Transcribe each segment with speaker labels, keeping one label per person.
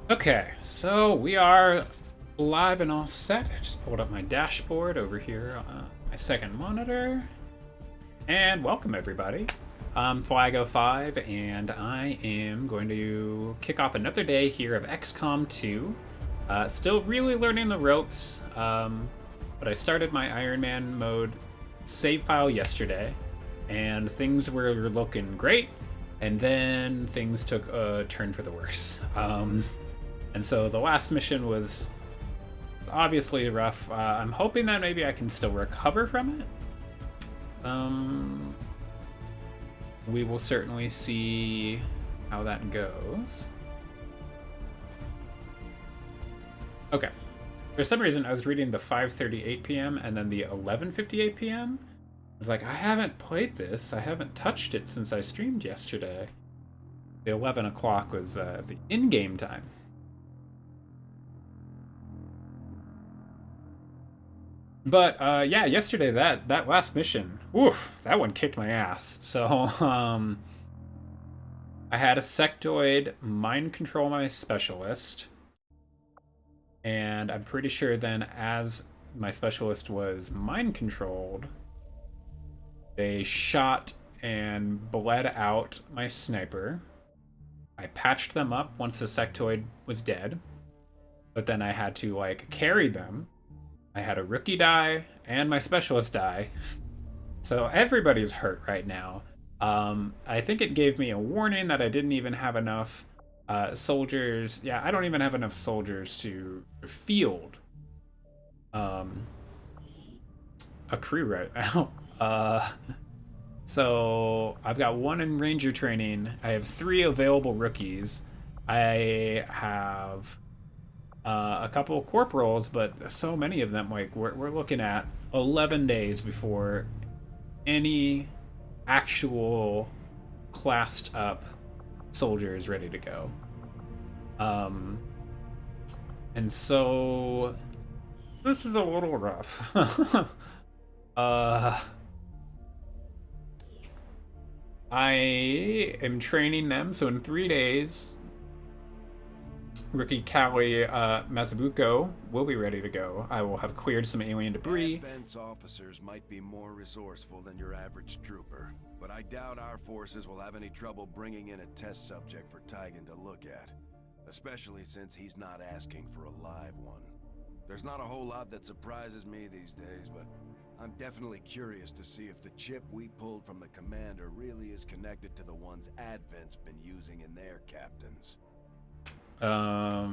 Speaker 1: Okay, so we are live and all set. I just pulled up my dashboard over here, my second monitor, and welcome everybody. I'm Flago5, and I am going to kick off another day here of XCOM 2. Still really learning the ropes, but I started my Ironman mode save file yesterday, and things were looking great, and then things took a turn for the worse. And so the last mission was obviously rough. I'm hoping that maybe I can still recover from it. We will certainly see how that goes. Okay. For some reason, I was reading the 5:38 p.m. and then the 11:58 p.m. I was like, I haven't played this. I haven't touched it since I streamed yesterday. The 11 o'clock was the in-game time. But yeah, yesterday that last mission, oof, that one kicked my ass. So I had a sectoid mind control my specialist, and I'm pretty sure then as my specialist was mind controlled, they shot and bled out my sniper. I patched them up once the sectoid was dead, but then I had to like carry them. I had a rookie die and my specialist die. So everybody's hurt right now. I think it gave me a warning that I didn't even have enough soldiers. Yeah, I don't even have enough soldiers to field a crew right now. So I've got one in ranger training. I have 3 available rookies. I have a couple of corporals, but so many of them, like we're looking at 11 days before any actual classed up soldier is ready to go. And so this is a little rough. I am training them, so in 3 days, rookie Callie Mazabuko will be ready to go. I will have cleared some alien debris.
Speaker 2: Advance officers might be more resourceful than your average trooper, but I doubt our forces will have any trouble bringing in a test subject for Tigan to look at, especially since he's not asking for a live one. There's not a whole lot that surprises me these days, but I'm definitely curious to see if the chip we pulled from the commander really is connected to the ones Advent's been using in their captains.
Speaker 1: I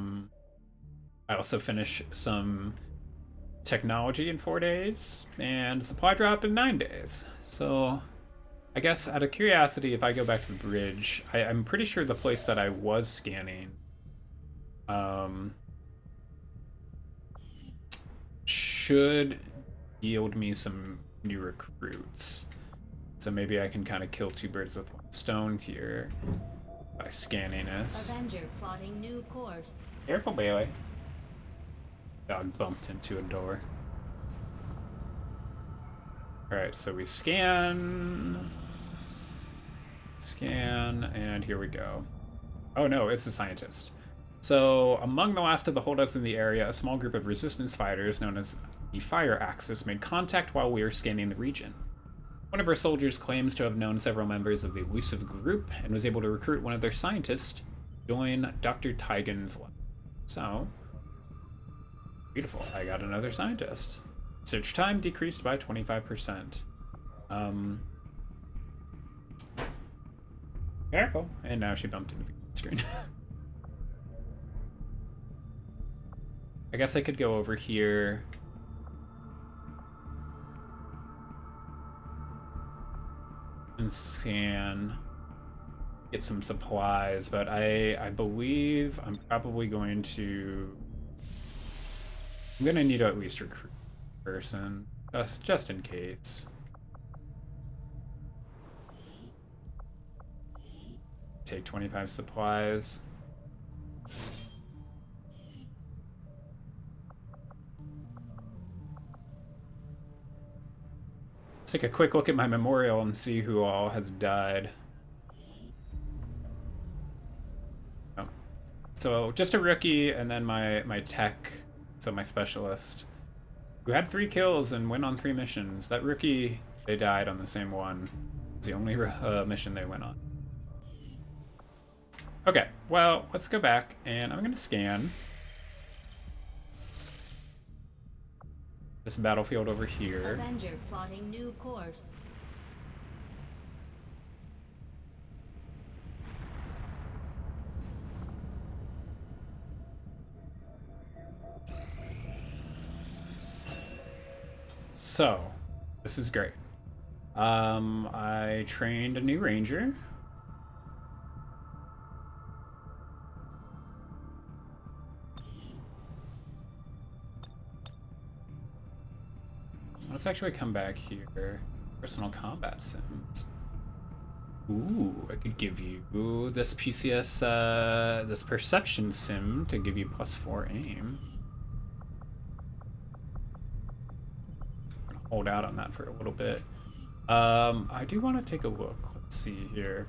Speaker 1: also finish some technology in 4 days and supply drop in 9 days. So I guess out of curiosity, if I go back to the bridge, I'm pretty sure the place that I was scanning should yield me some new recruits. So maybe I can kind of kill 2 birds with 1 stone here by scanning this.
Speaker 3: Avenger plotting new course.
Speaker 1: Careful, Bailey. Dog bumped into a door. Alright, so we scan, and here we go. Oh no, it's the scientist. So, among the last of the holdouts in the area, a small group of resistance fighters known as the Fire Axis made contact while we were scanning the region. One of our soldiers claims to have known several members of the elusive group and was able to recruit one of their scientists to join Dr. Tigan's lab. So, beautiful. I got another scientist. Search time decreased by 25%. Careful. And now she bumped into the screen. I guess I could go over here. And scan. Get some supplies, but I believe I'm probably going to... I'm gonna need to at least recruit a person, just in case. Take 25 supplies. Let's take a quick look at my memorial and see who all has died. Oh. So just a rookie, and then my tech, so my specialist, who had 3 kills and went on 3 missions. That rookie, they died on the same one. It's the only mission they went on. Okay, well, let's go back, and I'm going to scan this battlefield over here.
Speaker 3: Avenger plotting new course.
Speaker 1: So, this is great. I trained a new ranger. Let's actually come back here. Personal combat sims. Ooh, I could give you this PCS, this perception sim to give you +4 aim. Hold out on that for a little bit. I do want to take a look. Let's see here.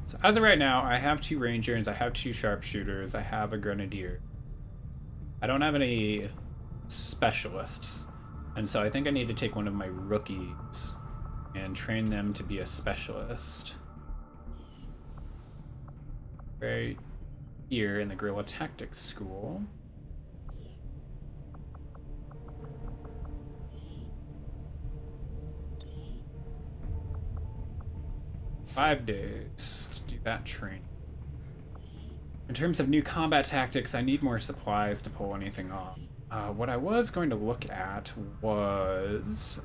Speaker 1: So as of right now, I have 2 rangers, I have 2 sharpshooters, I have a grenadier. I don't have any specialists, and so I think I need to take one of my rookies and train them to be a specialist. Right here in the Guerrilla Tactics School. Five days to do that training. In terms of new combat tactics, I need more supplies to pull anything off. What I was going to look at was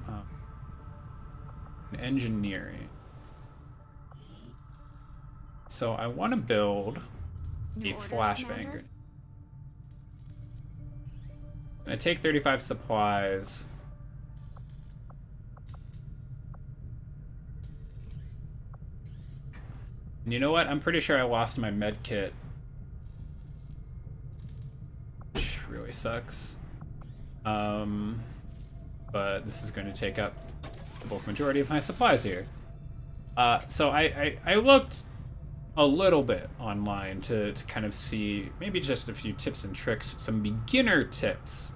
Speaker 1: engineering. So I want to build a flashbang grenade. And I take 35 supplies. And you know what? I'm pretty sure I lost my med kit. Which really sucks. But this is going to take up the bulk majority of my supplies here. So I looked a little bit online to kind of see maybe just a few tips and tricks, some beginner tips.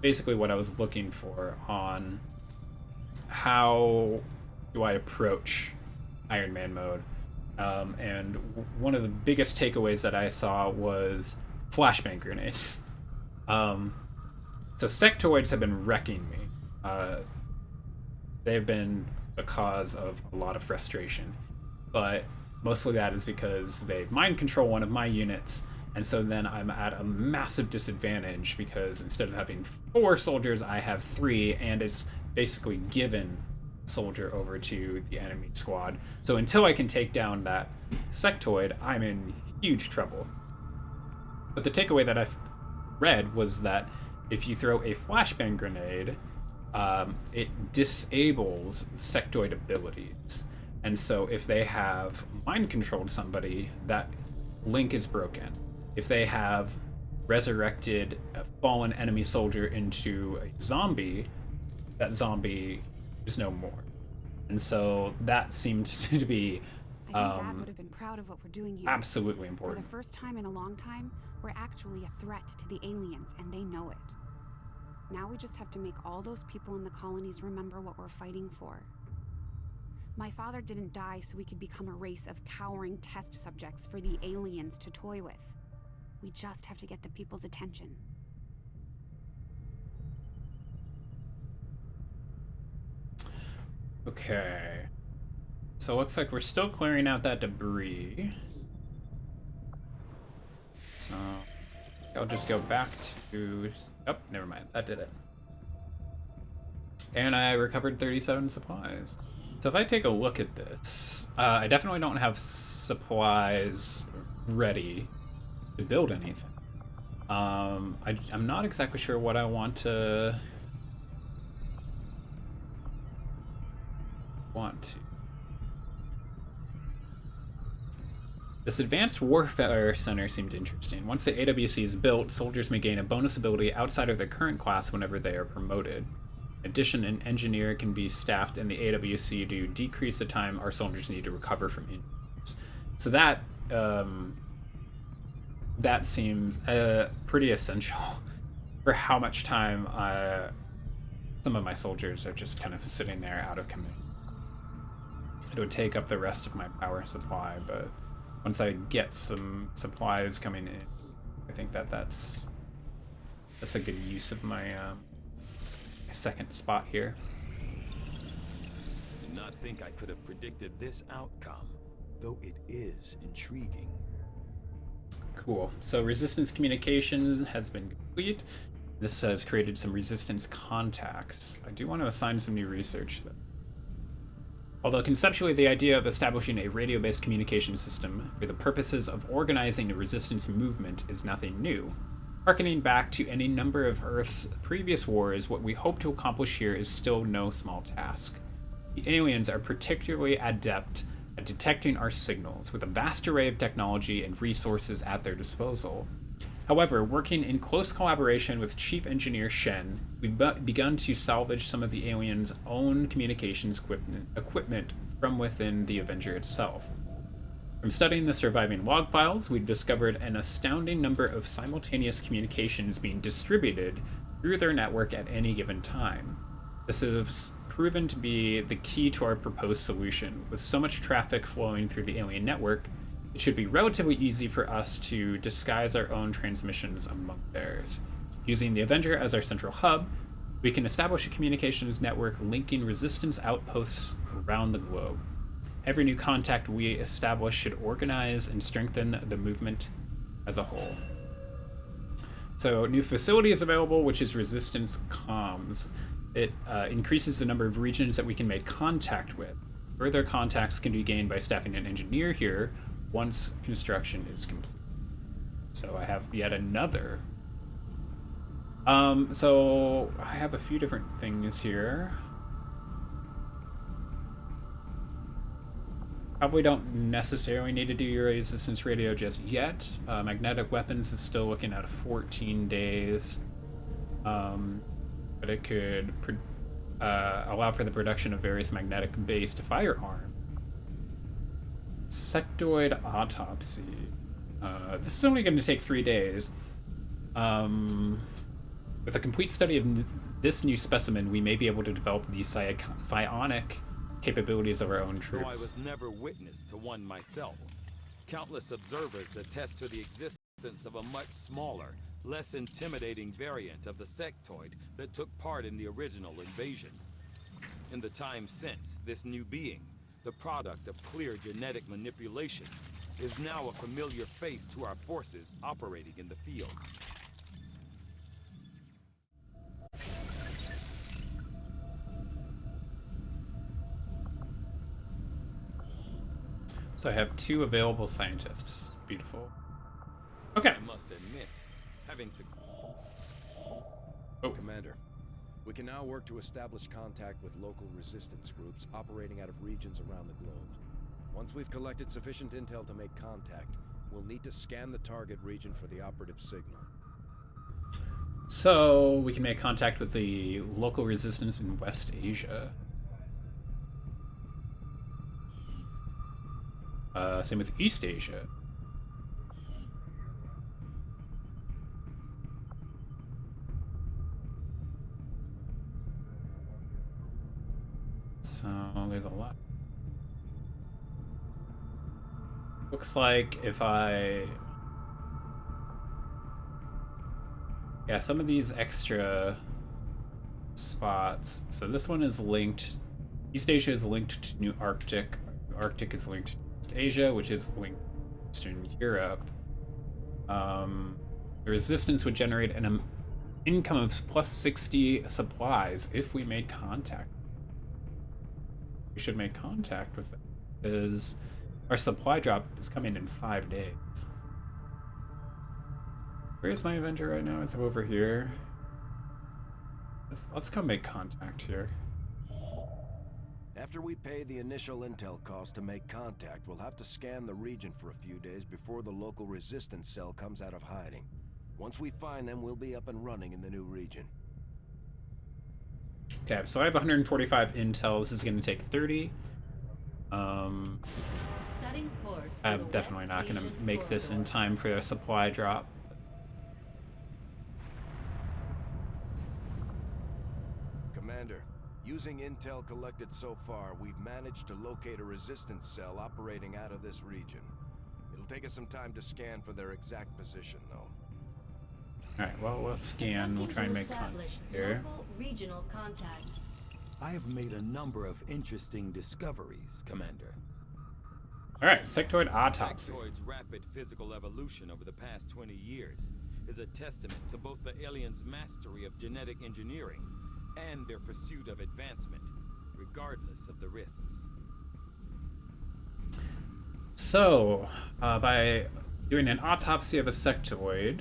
Speaker 1: Basically what I was looking for on how do I approach Ironman mode. And one of the biggest takeaways that I saw was flashbang grenades. So sectoids have been wrecking me. They've been the cause of a lot of frustration. But mostly that is because they mind control one of my units, and so then I'm at a massive disadvantage because instead of having 4 soldiers, I have 3, and it's basically given soldier over to the enemy squad. So until I can take down that sectoid, I'm in huge trouble. But the takeaway that I read was that if you throw a flashbang grenade, it disables sectoid abilities. And so if they have mind-controlled somebody, that link is broken. If they have resurrected a fallen enemy soldier into a zombie, that zombie is no more. And so that seemed to be
Speaker 4: I think Dad would have been proud of what we're doing here.
Speaker 1: absolutely important.
Speaker 4: For the first time in a long time, we're actually a threat to the aliens, and they know it. Now we just have to make all those people in the colonies remember what we're fighting for. My father didn't die so we could become a race of cowering test subjects for the aliens to toy with. We just have to get the people's attention.
Speaker 1: Okay. So it looks like we're still clearing out that debris. So I'll just go back to... Oh, never mind. That did it. And I recovered 37 supplies. So if I take a look at this, I definitely don't have supplies ready to build anything. I'm not exactly sure what I want to... This Advanced Warfare Center seemed interesting. Once the AWC is built, soldiers may gain a bonus ability outside of their current class whenever they are promoted. In addition, an engineer can be staffed in the AWC to decrease the time our soldiers need to recover from injuries. So that seems pretty essential for how much time some of my soldiers are just kind of sitting there out of commission. It would take up the rest of my power supply, but once I get some supplies coming in, I think that's a good use of my second spot here.
Speaker 2: Did not think I could have predicted this outcome, though it is intriguing.
Speaker 1: Cool. So resistance communications has been complete. This has created some resistance contacts. I do want to assign some new research though. Although conceptually the idea of establishing a radio-based communication system for the purposes of organizing a resistance movement is nothing new. Harkening back to any number of Earth's previous wars, what we hope to accomplish here is still no small task. The aliens are particularly adept at detecting our signals, with a vast array of technology and resources at their disposal. However, working in close collaboration with Chief Engineer Shen, we've begun to salvage some of the aliens' own communications equipment from within the Avenger itself. From studying the surviving log files, we've discovered an astounding number of simultaneous communications being distributed through their network at any given time. This has proven to be the key to our proposed solution. With so much traffic flowing through the alien network, it should be relatively easy for us to disguise our own transmissions among theirs. Using the Avenger as our central hub, we can establish a communications network linking resistance outposts around the globe. Every new contact we establish should organize and strengthen the movement as a whole. So, new facility is available, which is Resistance Comms. It increases the number of regions that we can make contact with. Further contacts can be gained by staffing an engineer here once construction is complete. So I have yet another. So I have a few different things here. Probably don't necessarily need to do your resistance radio just yet. Magnetic weapons is still looking at 14 days. But it could allow for the production of various magnetic-based firearms. Sectoid autopsy. This is only going to take 3 days. With a complete study of this new specimen, we may be able to develop the psionic capabilities of our own troops.
Speaker 5: Though I was never witness to one myself, countless observers attest to the existence of a much smaller, less intimidating variant of the sectoid that took part in the original invasion. In the time since, this new being, the product of clear genetic manipulation, is now a familiar face to our forces operating in the field.
Speaker 1: So I have 2 available scientists. Beautiful. Okay.
Speaker 5: I must admit, having
Speaker 2: Commander, we can now work to establish contact with local resistance groups operating out of regions around the globe. Once we've collected sufficient intel to make contact, we'll need to scan the target region for the operative signal.
Speaker 1: So we can make contact with the local resistance in West Asia. Same with East Asia. So there's a lot. Looks like if yeah, some of these extra spots. So this one is linked. East Asia is linked to New Arctic. Arctic is linked to East Asia, which is linked to Eastern Europe. The resistance would generate an income of plus 60 supplies if we made contact. We should make contact with it, because our supply drop is coming in 5 days. Where's my Avenger right now? It's over here. Let's go make contact here.
Speaker 2: After we pay the initial intel cost to make contact, we'll have to scan the region for a few days before the local resistance cell comes out of hiding. Once we find them, we'll be up and running in the new region.
Speaker 1: Okay, so I have 145 intel. This is going to take 30.
Speaker 3: Setting course for
Speaker 1: I'm
Speaker 3: the
Speaker 1: definitely
Speaker 3: West
Speaker 1: not going
Speaker 3: Asian
Speaker 1: to make this in
Speaker 3: corridor.
Speaker 1: time for a supply drop.
Speaker 2: Commander, using intel collected so far, we've managed to locate a resistance cell operating out of this region. It'll take us some time to scan for their exact position, though.
Speaker 1: Alright, well, let's scan. We'll
Speaker 3: Attempting
Speaker 1: try and
Speaker 3: to
Speaker 1: make contact
Speaker 3: establish
Speaker 1: here.
Speaker 3: local regional contact.
Speaker 5: I have made a number of interesting discoveries, Commander.
Speaker 1: Alright, sectoid autopsy.
Speaker 5: Sectoid's rapid physical evolution over the past 20 years is a testament to both the aliens' mastery of genetic engineering and their pursuit of advancement, regardless of the risks.
Speaker 1: So, by doing an autopsy of a sectoid,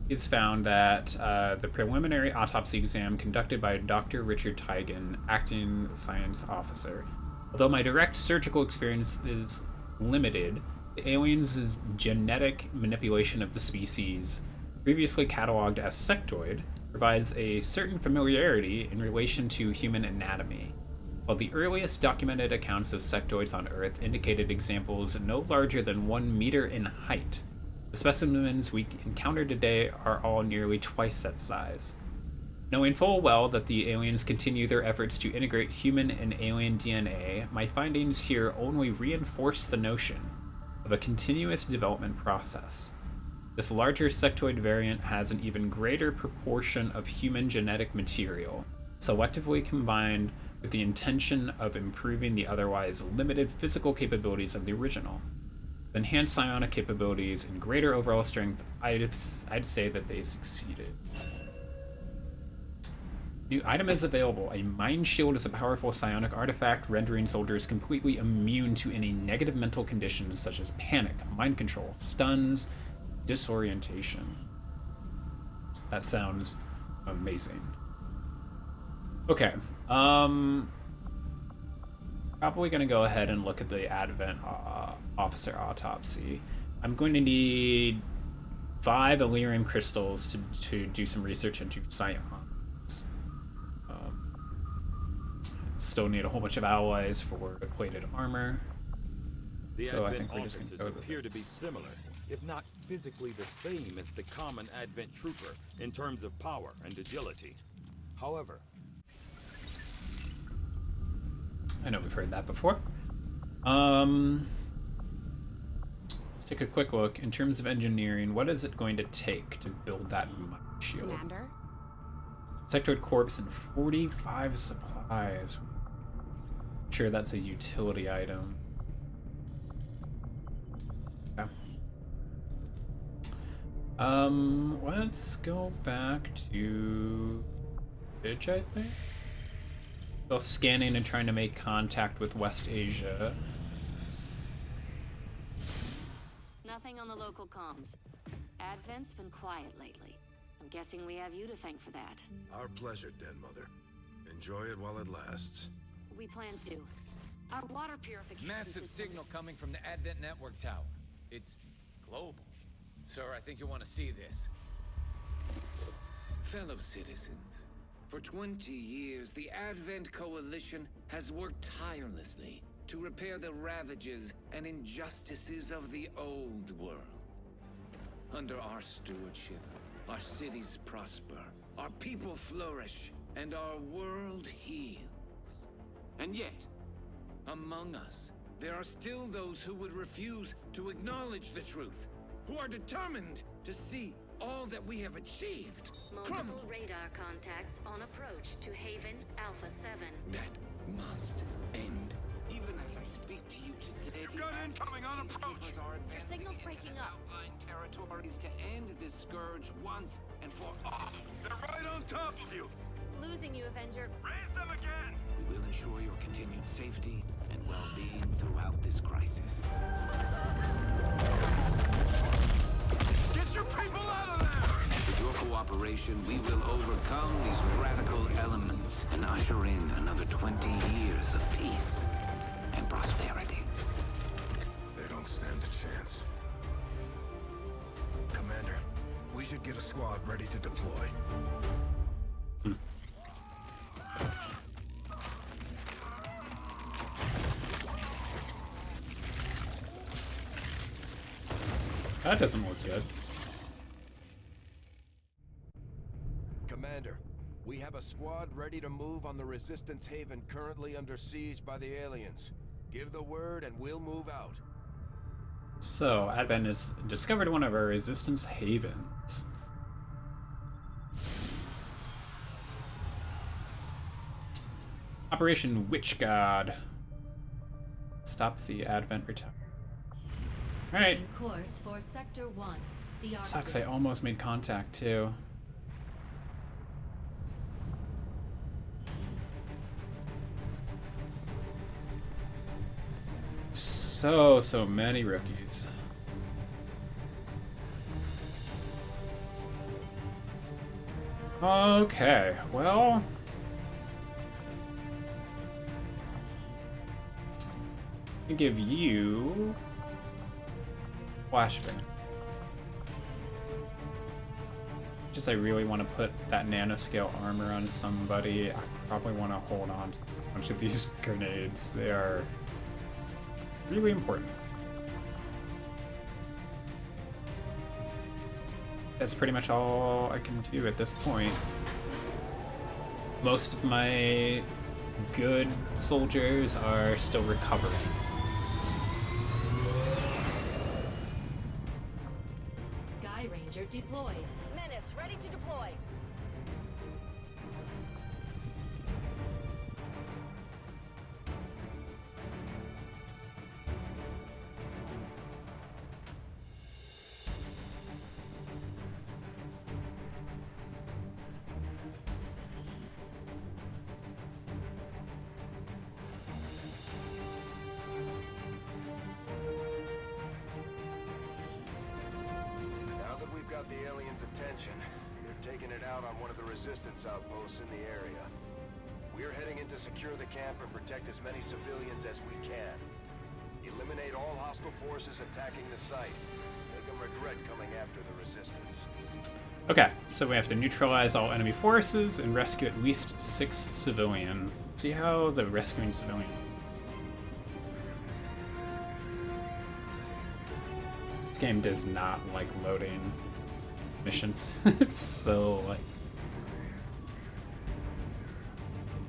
Speaker 1: he's found that the preliminary autopsy exam conducted by Dr. Richard Teigen, acting science officer. Although my direct surgical experience is limited, the aliens' genetic manipulation of the species, previously cataloged as sectoid, provides a certain familiarity in relation to human anatomy. While the earliest documented accounts of sectoids on Earth indicated examples no larger than 1 meter in height, the specimens we encounter today are all nearly twice that size. Knowing full well that the aliens continue their efforts to integrate human and alien DNA, my findings here only reinforce the notion of a continuous development process. This larger sectoid variant has an even greater proportion of human genetic material, selectively combined with the intention of improving the otherwise limited physical capabilities of the original. With enhanced psionic capabilities and greater overall strength, I'd say that they succeeded. New item is available. A mind shield is a powerful psionic artifact, rendering soldiers completely immune to any negative mental conditions such as panic, mind control, stuns, disorientation. That sounds amazing. Okay. Probably gonna go ahead and look at the Advent officer autopsy. I'm going to need 5 Illyrium crystals to do some research into psions. Still need a whole bunch of alloys for plated armor.
Speaker 5: The
Speaker 1: So I
Speaker 5: Advent
Speaker 1: think we're just
Speaker 5: officers
Speaker 1: gonna go with
Speaker 5: appear to be
Speaker 1: this.
Speaker 5: similar, if not physically the same as the common Advent trooper in terms of power and agility. However,
Speaker 1: I know we've heard that before. Let's take a quick look. In terms of engineering, what is it going to take to build that mind shield?
Speaker 4: Commander?
Speaker 1: Sectoid corpse and 45 supplies. I'm sure that's a utility item. Yeah. Let's go back to Bitch, I think. Still scanning and trying to make contact with West Asia.
Speaker 3: Nothing on the local comms. Advent's been quiet lately. I'm guessing we have you to thank for that.
Speaker 2: Our pleasure, Den Mother. Enjoy it while it lasts.
Speaker 3: We plan to. Our water purification
Speaker 6: Massive
Speaker 3: system-
Speaker 6: signal coming from the Advent Network Tower. It's global. Sir, I think you want to see this.
Speaker 7: Fellow citizens, for 20 years, the Advent Coalition has worked tirelessly to repair the ravages and injustices of the old world. Under our stewardship, our cities prosper, our people flourish, and our world heals. And yet, among us, there are still those who would refuse to acknowledge the truth, who are determined to see all that we have achieved
Speaker 3: Multiple
Speaker 7: crumble.
Speaker 3: radar contacts on approach to Haven Alpha 7.
Speaker 7: That must end.
Speaker 8: Even as I speak to you today,
Speaker 2: You've got incoming on approach.
Speaker 8: Your
Speaker 9: signal's breaking up.
Speaker 8: Outlying territories to end this scourge once and for all.
Speaker 2: They're right on top of you.
Speaker 9: Losing you, Avenger.
Speaker 2: Raise them again.
Speaker 8: We will ensure your continued safety and well-being throughout this crisis.
Speaker 2: Get your people out of there!
Speaker 7: With your cooperation, we will overcome these radical elements and usher in another 20 years of peace and prosperity.
Speaker 2: They don't stand a chance. Commander, we should get a squad ready to deploy.
Speaker 1: That doesn't look good.
Speaker 2: Commander, we have a squad ready to move on the Resistance Haven currently under siege by the aliens. Give the word and we'll move out.
Speaker 1: So, Advent has discovered one of our Resistance Havens. Operation Witch God. Stop the Advent return. Alright.
Speaker 10: Setting course for Sector 1. The
Speaker 1: Sucks, I almost made contact too. So many rookies. Okay, well... I give you... Flashbang. Just I really want to put that nanoscale armor on somebody. I probably want to hold on to a bunch of these grenades. They are really important. That's pretty much all I can do at this point. Most of my good soldiers are still recovering.
Speaker 10: Sky Ranger deployed.
Speaker 9: Menace, ready to deploy.
Speaker 2: Now that we've got the aliens' attention, they're taking it out on one of the Resistance outposts in the area. We're heading in to secure the camp and protect as many civilians as we can. Eliminate all hostile forces attacking the site. Make them regret coming after the Resistance.
Speaker 1: Okay, so we have to neutralize all enemy forces and rescue at least 6 civilians. See how the rescuing civilian... This game does not like loading missions. It's so, like...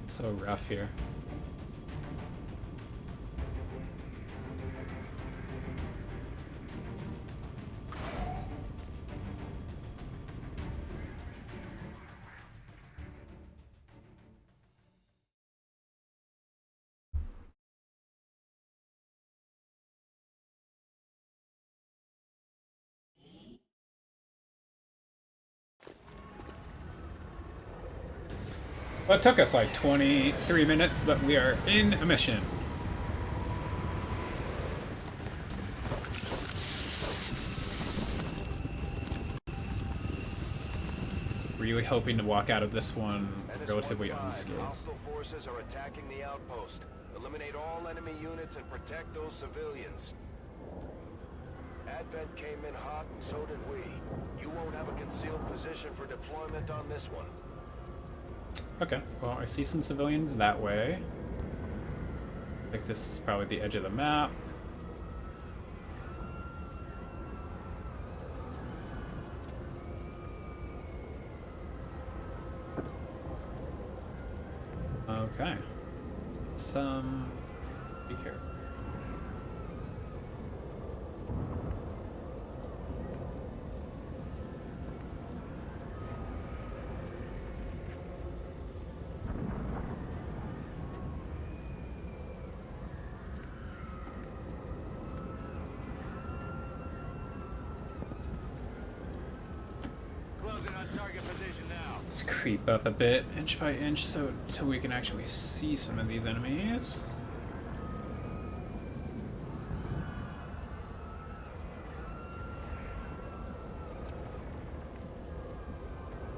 Speaker 1: so rough here. Well, it took us like 23 minutes, but we are in a mission. Really hoping to walk out of this one relatively unscathed.
Speaker 2: Hostile forces are attacking the outpost. Eliminate all enemy units and protect those civilians. Advent came in hot and so did we. You won't have a concealed position for deployment on this one.
Speaker 1: Okay, well, I see some civilians that way. Like this is probably the edge of the map. Okay. Let's, be careful. Let's creep up a bit, inch by inch, so till we can actually see some of these enemies.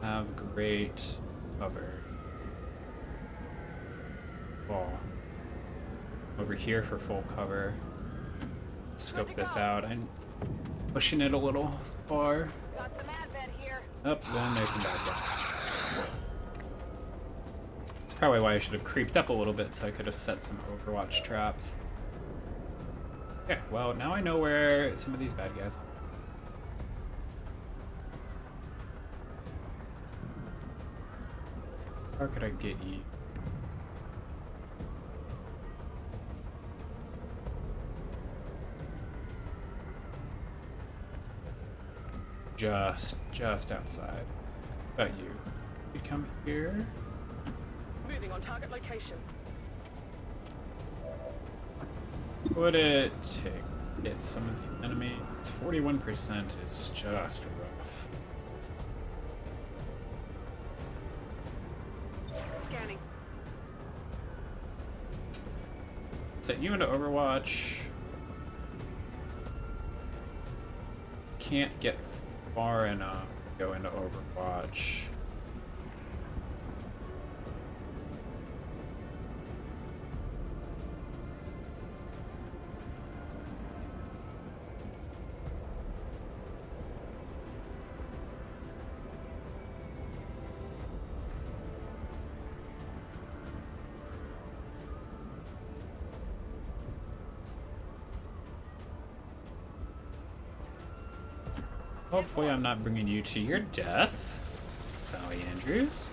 Speaker 1: Have great cover. Wall. Over here for full cover. Scope this out. I'm pushing it a little far.
Speaker 9: Got some Advent here.
Speaker 1: Up, then there's some bad guys. That's probably why I should have creeped up a little bit so I could have set some Overwatch traps. Okay, well, now I know where some of these bad guys are. How could I get you? Just outside. How about you? You come here.
Speaker 9: Moving on target location.
Speaker 1: Would it take hit some of the enemy? 41% is just rough.
Speaker 9: Scanning.
Speaker 1: Set you into Overwatch. Can't get far enough to go into Overwatch. Hopefully I'm not bringing you to your death, Sally Andrews.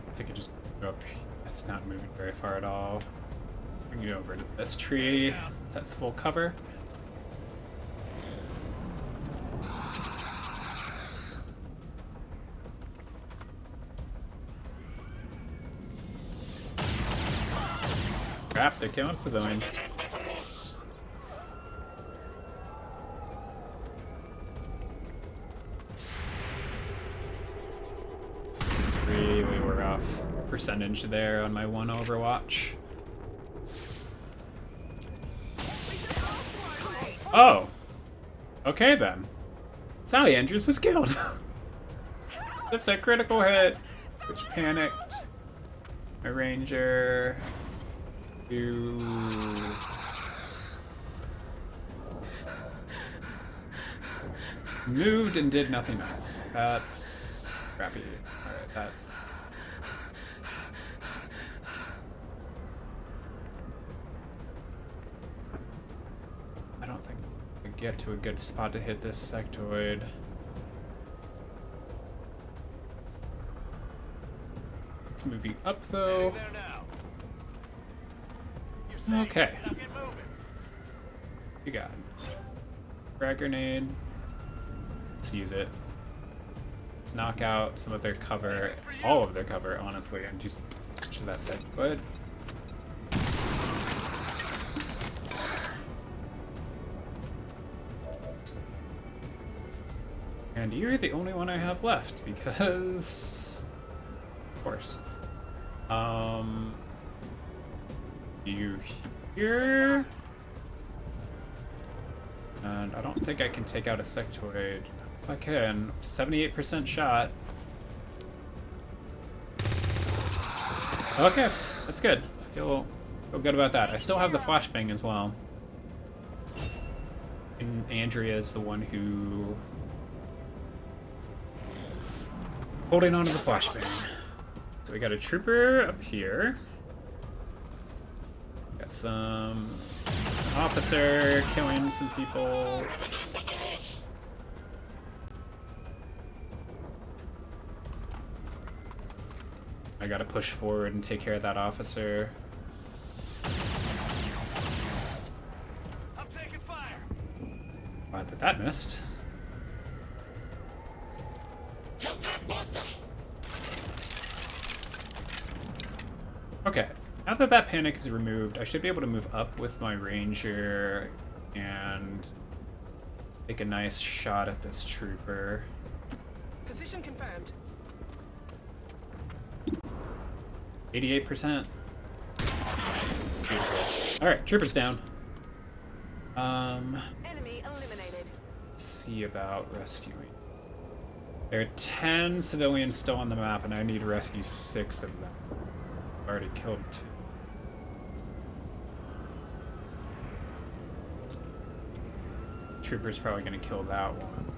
Speaker 1: I think I just go up. It's not moving very far at all. Bring you over to this tree since that's full cover. Crap, they're killing civilians. Really were off percentage there on my one Overwatch. Oh! Okay then. Sally Andrews was killed. Just a critical hit, which panicked. My ranger. Moved and did nothing else. That's crappy. Alright, that's... I don't think I can get to a good spot to hit this sectoid. Let's move you up though. Okay. You got it. Frag grenade. Let's use it. Let's knock out some of their cover, all of their cover, honestly, and just to that sectoid. And you're the only one I have left because, of course. You here? And I don't think I can take out a sectoid. If I can, 78% shot. Okay, that's good. I feel good about that. I still have the flashbang as well. And Andrea is the one who holding on to the flashbang. So we got a trooper up here. Got some officer killing some people. I gotta push forward and take care of that officer.
Speaker 6: I'm taking fire.
Speaker 1: Glad that missed. Okay, now that that panic is removed, I should be able to move up with my ranger and take a nice shot at this trooper.
Speaker 9: Position confirmed.
Speaker 1: 88%. Beautiful. Alright, trooper's down.
Speaker 9: Enemy eliminated.
Speaker 1: Let's see about rescuing. There are 10 civilians still on the map, and I need to rescue 6 of them. Already killed 2. Trooper's probably gonna kill that one.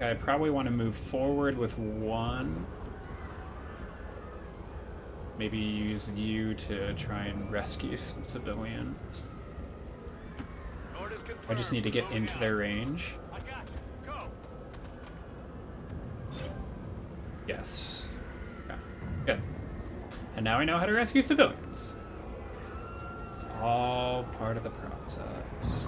Speaker 1: I probably want to move forward with 1. Maybe use you to try and rescue some civilians. I just need to get into their range. Yes. Okay. Good. And now we know how to rescue civilians. It's all part of the process.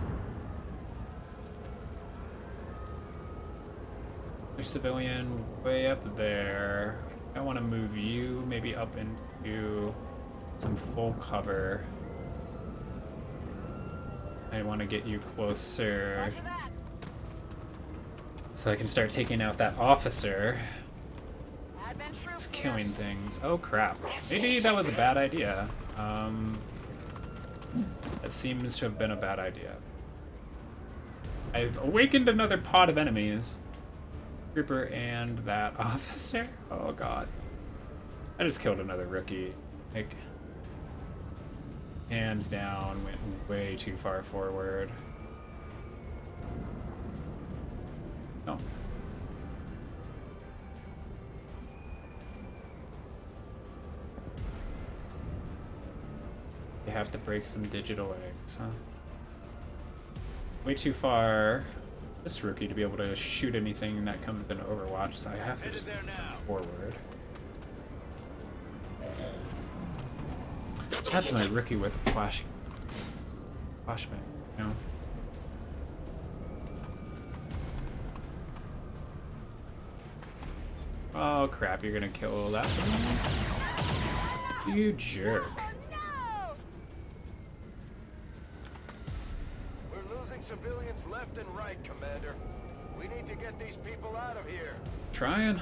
Speaker 1: There's a civilian way up there. I want to move you maybe up into some full cover. I want to get you closer so I can start taking out that officer. It's killing things. Oh crap. Maybe that was a bad idea. That seems to have been a bad idea. I've awakened another pod of enemies. Trooper and that officer. Oh god. I just killed another rookie. Like, hands down, went way too far forward. Oh. You have to break some digital eggs, huh? Way too far. This rookie to be able to shoot anything that comes in Overwatch, so I have to just move forward. That's my rookie with a flashbang, you know? Oh crap, you're gonna kill that one? You jerk.
Speaker 2: Civilians left and right, Commander. We need to get these people out of here.
Speaker 1: Trying.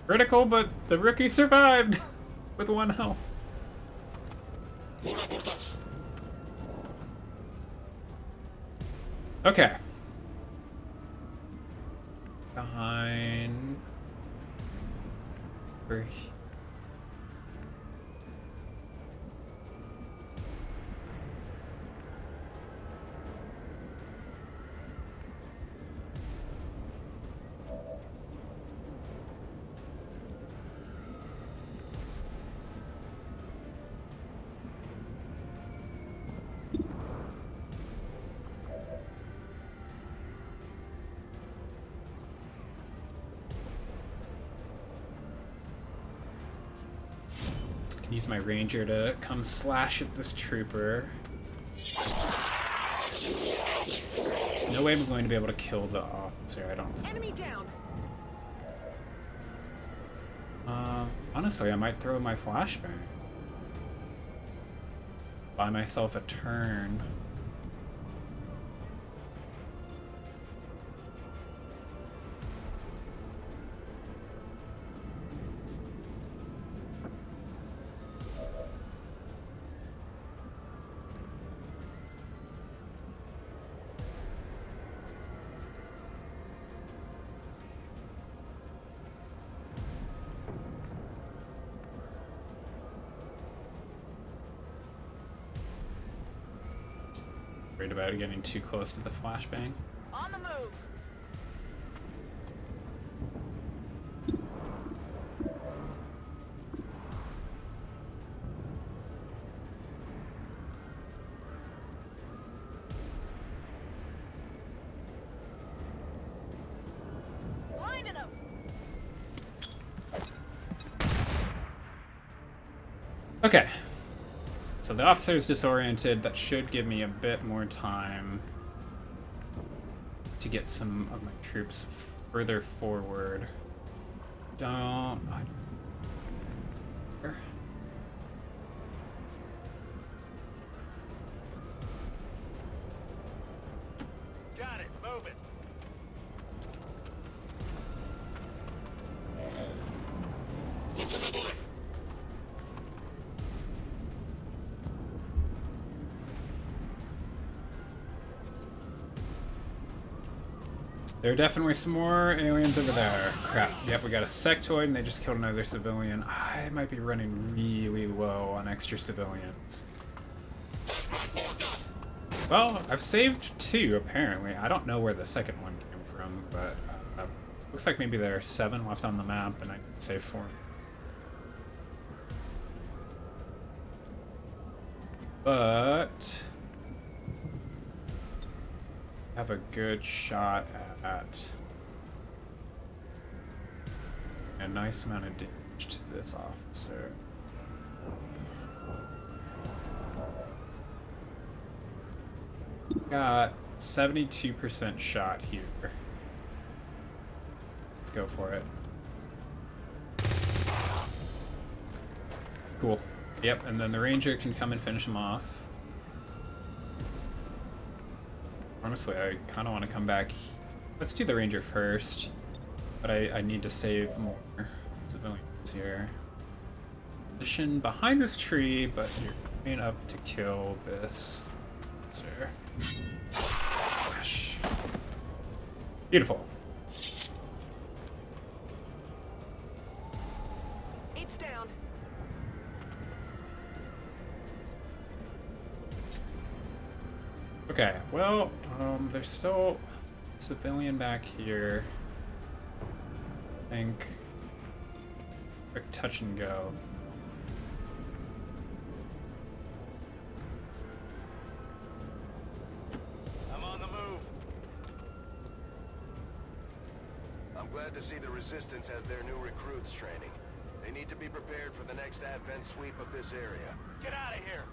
Speaker 1: Critical, but the rookie survived with 1 health. Okay. Behind. Use my ranger to come slash at this trooper. No way I'm going to be able to kill the officer, I don't think.
Speaker 9: Enemy down.
Speaker 1: Honestly, I might throw my flashbang. Buy myself a turn. Worried about getting too close to the flashbang.
Speaker 9: On the move. Blinded him.
Speaker 1: Okay. So the officer's disoriented. That should give me a bit more time to get some of my troops further forward. Don't...
Speaker 2: Got it, move it.
Speaker 1: There are definitely some more aliens over there. Crap. Yep, we got a sectoid and they just killed another civilian. I might be running really low on extra civilians. Well, I've saved 2, apparently. I don't know where the second one came from, but looks like maybe there are 7 left on the map, and I saved 4. But I have a good shot at a nice amount of damage to this officer. Got 72% shot here. Let's go for it. Cool. Yep, and then the ranger can come and finish him off. Honestly, I kind of want to come back. Let's do the ranger first, but I need to save more civilians here. Position behind this tree, but you're coming up to kill this officer. Slash. Beautiful.
Speaker 9: It's down.
Speaker 1: Okay, well, there's still a civilian back here. I think. Quick touch and go.
Speaker 2: I'm on the move. I'm glad to see the Resistance has their new recruits training. They need to be prepared for the next Advent sweep of this area. Get out of here!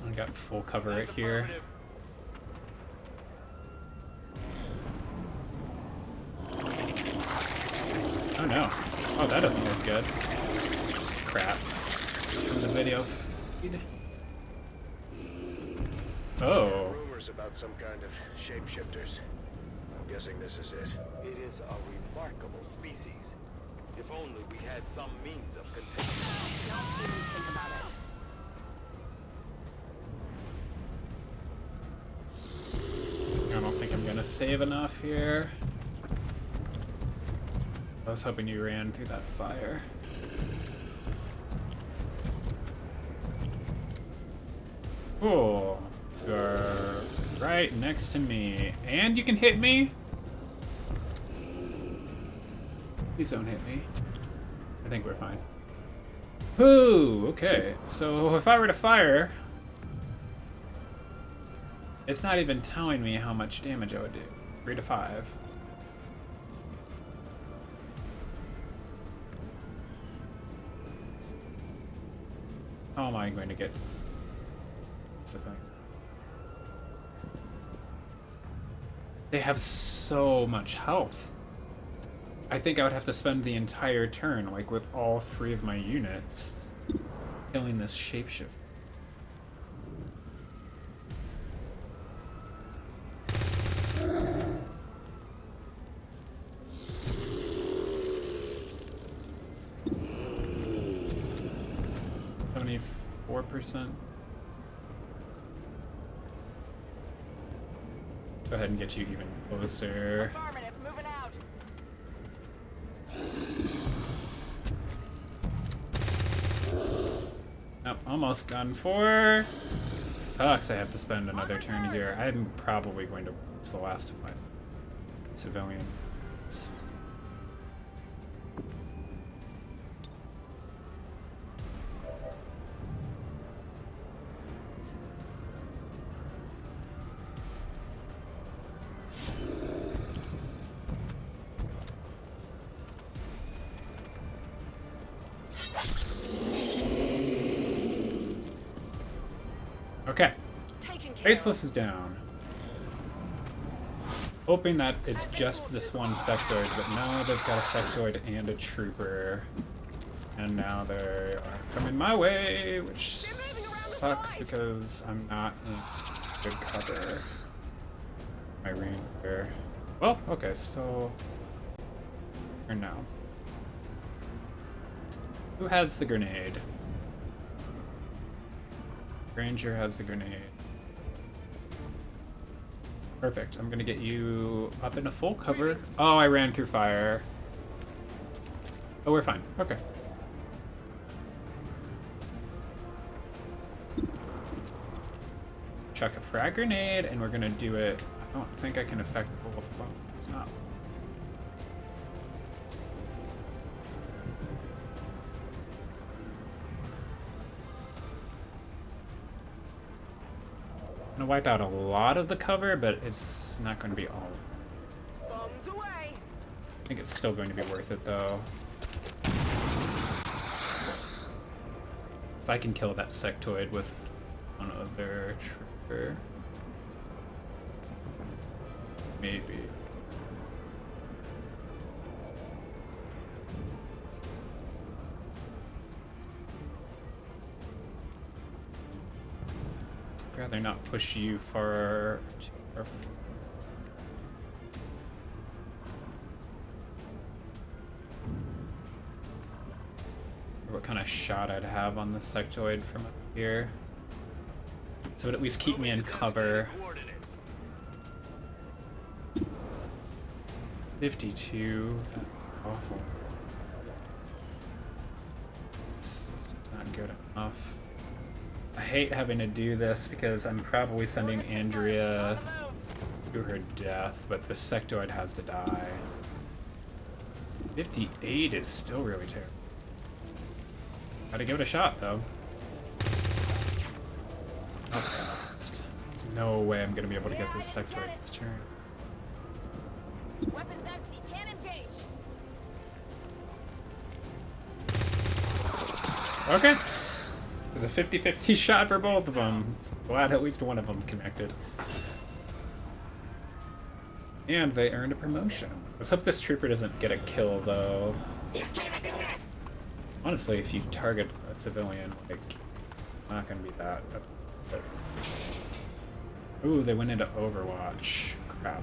Speaker 1: I got full cover right here. Oh no. Oh, that doesn't look good. Crap. From the video feed. Oh.
Speaker 2: Rumors about some kind of shapeshifters. I'm guessing this is it.
Speaker 5: It is a remarkable species. If only we had some means of containment.
Speaker 9: Don't even think about it.
Speaker 1: I don't think I'm gonna save enough here. I was hoping you ran through that fire. Cool. You're right next to me. And you can hit me? Please don't hit me. I think we're fine. Ooh, okay. So if I were to fire, it's not even telling me how much damage I would do. 3 to 5. How am I going to get this thing? They have so much health. I think I would have to spend the entire turn, like with all 3 of my units, killing this shapeshift. %. Go ahead and get you even closer.
Speaker 9: Affirmative, moving out.
Speaker 1: Oh, almost done for. Sucks I have to spend another turn here. I'm probably going to lose the last of my civilians. Okay, Faceless is down. Hoping that it's just this one sectoid, but no, they've got a sectoid and a trooper. And now they are coming my way, which sucks because I'm not in good cover. My ranger. Well, okay, still. Or no. Who has the grenade? Ranger has the grenade. Perfect. I'm gonna get you up into full cover. Oh, I ran through fire. Oh, we're fine. Okay. Chuck a frag grenade, and we're gonna do it. I don't think I can affect both. Well, it's not. I'm gonna wipe out a lot of the cover, but it's not going to be all.
Speaker 9: Bombs away.
Speaker 1: I think it's still going to be worth it, though. So I can kill that sectoid with one other trooper. Maybe. I'd rather not push you far too far. What kind of shot I'd have on the sectoid from up here. So it would at least keep me in cover. 52. That's awful. It's not good enough. I hate having to do this because I'm probably sending Andrea to her death, but the sectoid has to die. 58 is still really terrible. Gotta give it a shot, though. Okay. There's no way I'm gonna be able to get this sectoid this turn.
Speaker 9: Weapons empty. Can't engage.
Speaker 1: Okay. There's a 50-50 shot for both of them. Glad at least one of them connected. And they earned a promotion. Let's hope this trooper doesn't get a kill, though. Honestly, if you target a civilian, like, not gonna be that. But... Ooh, they went into Overwatch. Crap.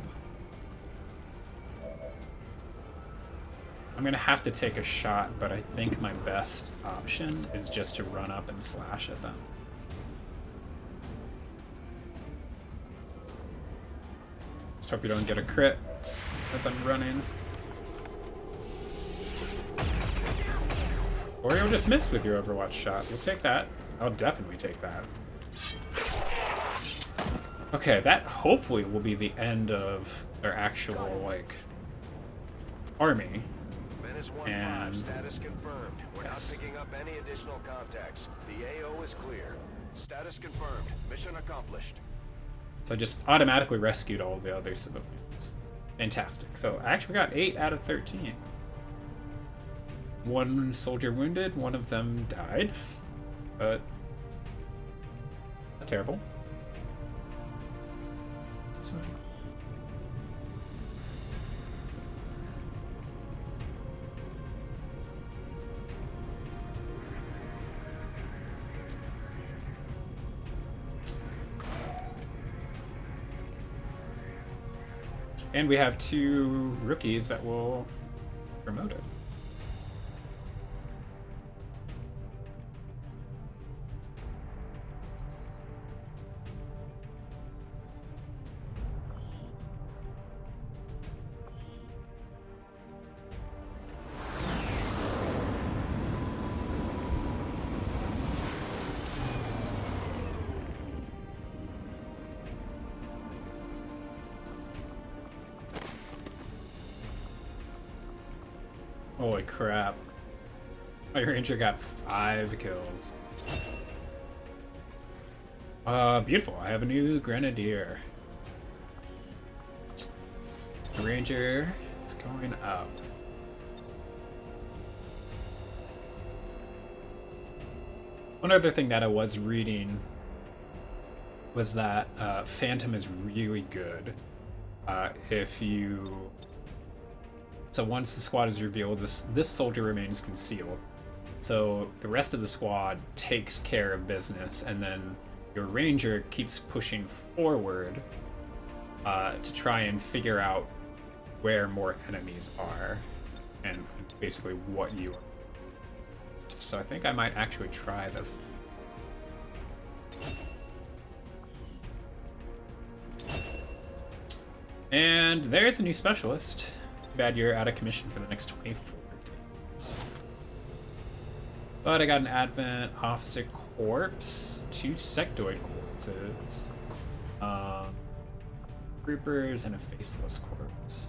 Speaker 1: I'm gonna have to take a shot, but I think my best option is just to run up and slash at them. Just hope you don't get a crit as I'm running. Or you'll just miss with your Overwatch shot. We'll take that. I'll definitely take that. Okay, that hopefully will be the end of their actual, like, army. And
Speaker 2: status confirmed. We're
Speaker 1: yes.
Speaker 2: not picking up any additional contacts. The AO is clear. Status confirmed. Mission accomplished.
Speaker 1: So I just automatically rescued all the other civilians. Fantastic. So I actually got 8 out of 13. One soldier wounded, one of them died, but not terrible. So. And we have 2 rookies that will promote it. Holy crap. My ranger got 5 kills. Beautiful. I have a new grenadier. The ranger is going up. One other thing that I was reading was that Phantom is really good if you... So once the squad is revealed, this soldier remains concealed. So the rest of the squad takes care of business, and then your ranger keeps pushing forward to try and figure out where more enemies are, and basically what you are. So I think I might actually try the... And there's a new specialist. Too bad you're out of commission for the next 24 days. But I got an Advent Officer Corpse, 2 Sectoid Corpses, Troopers, and a Faceless Corpse.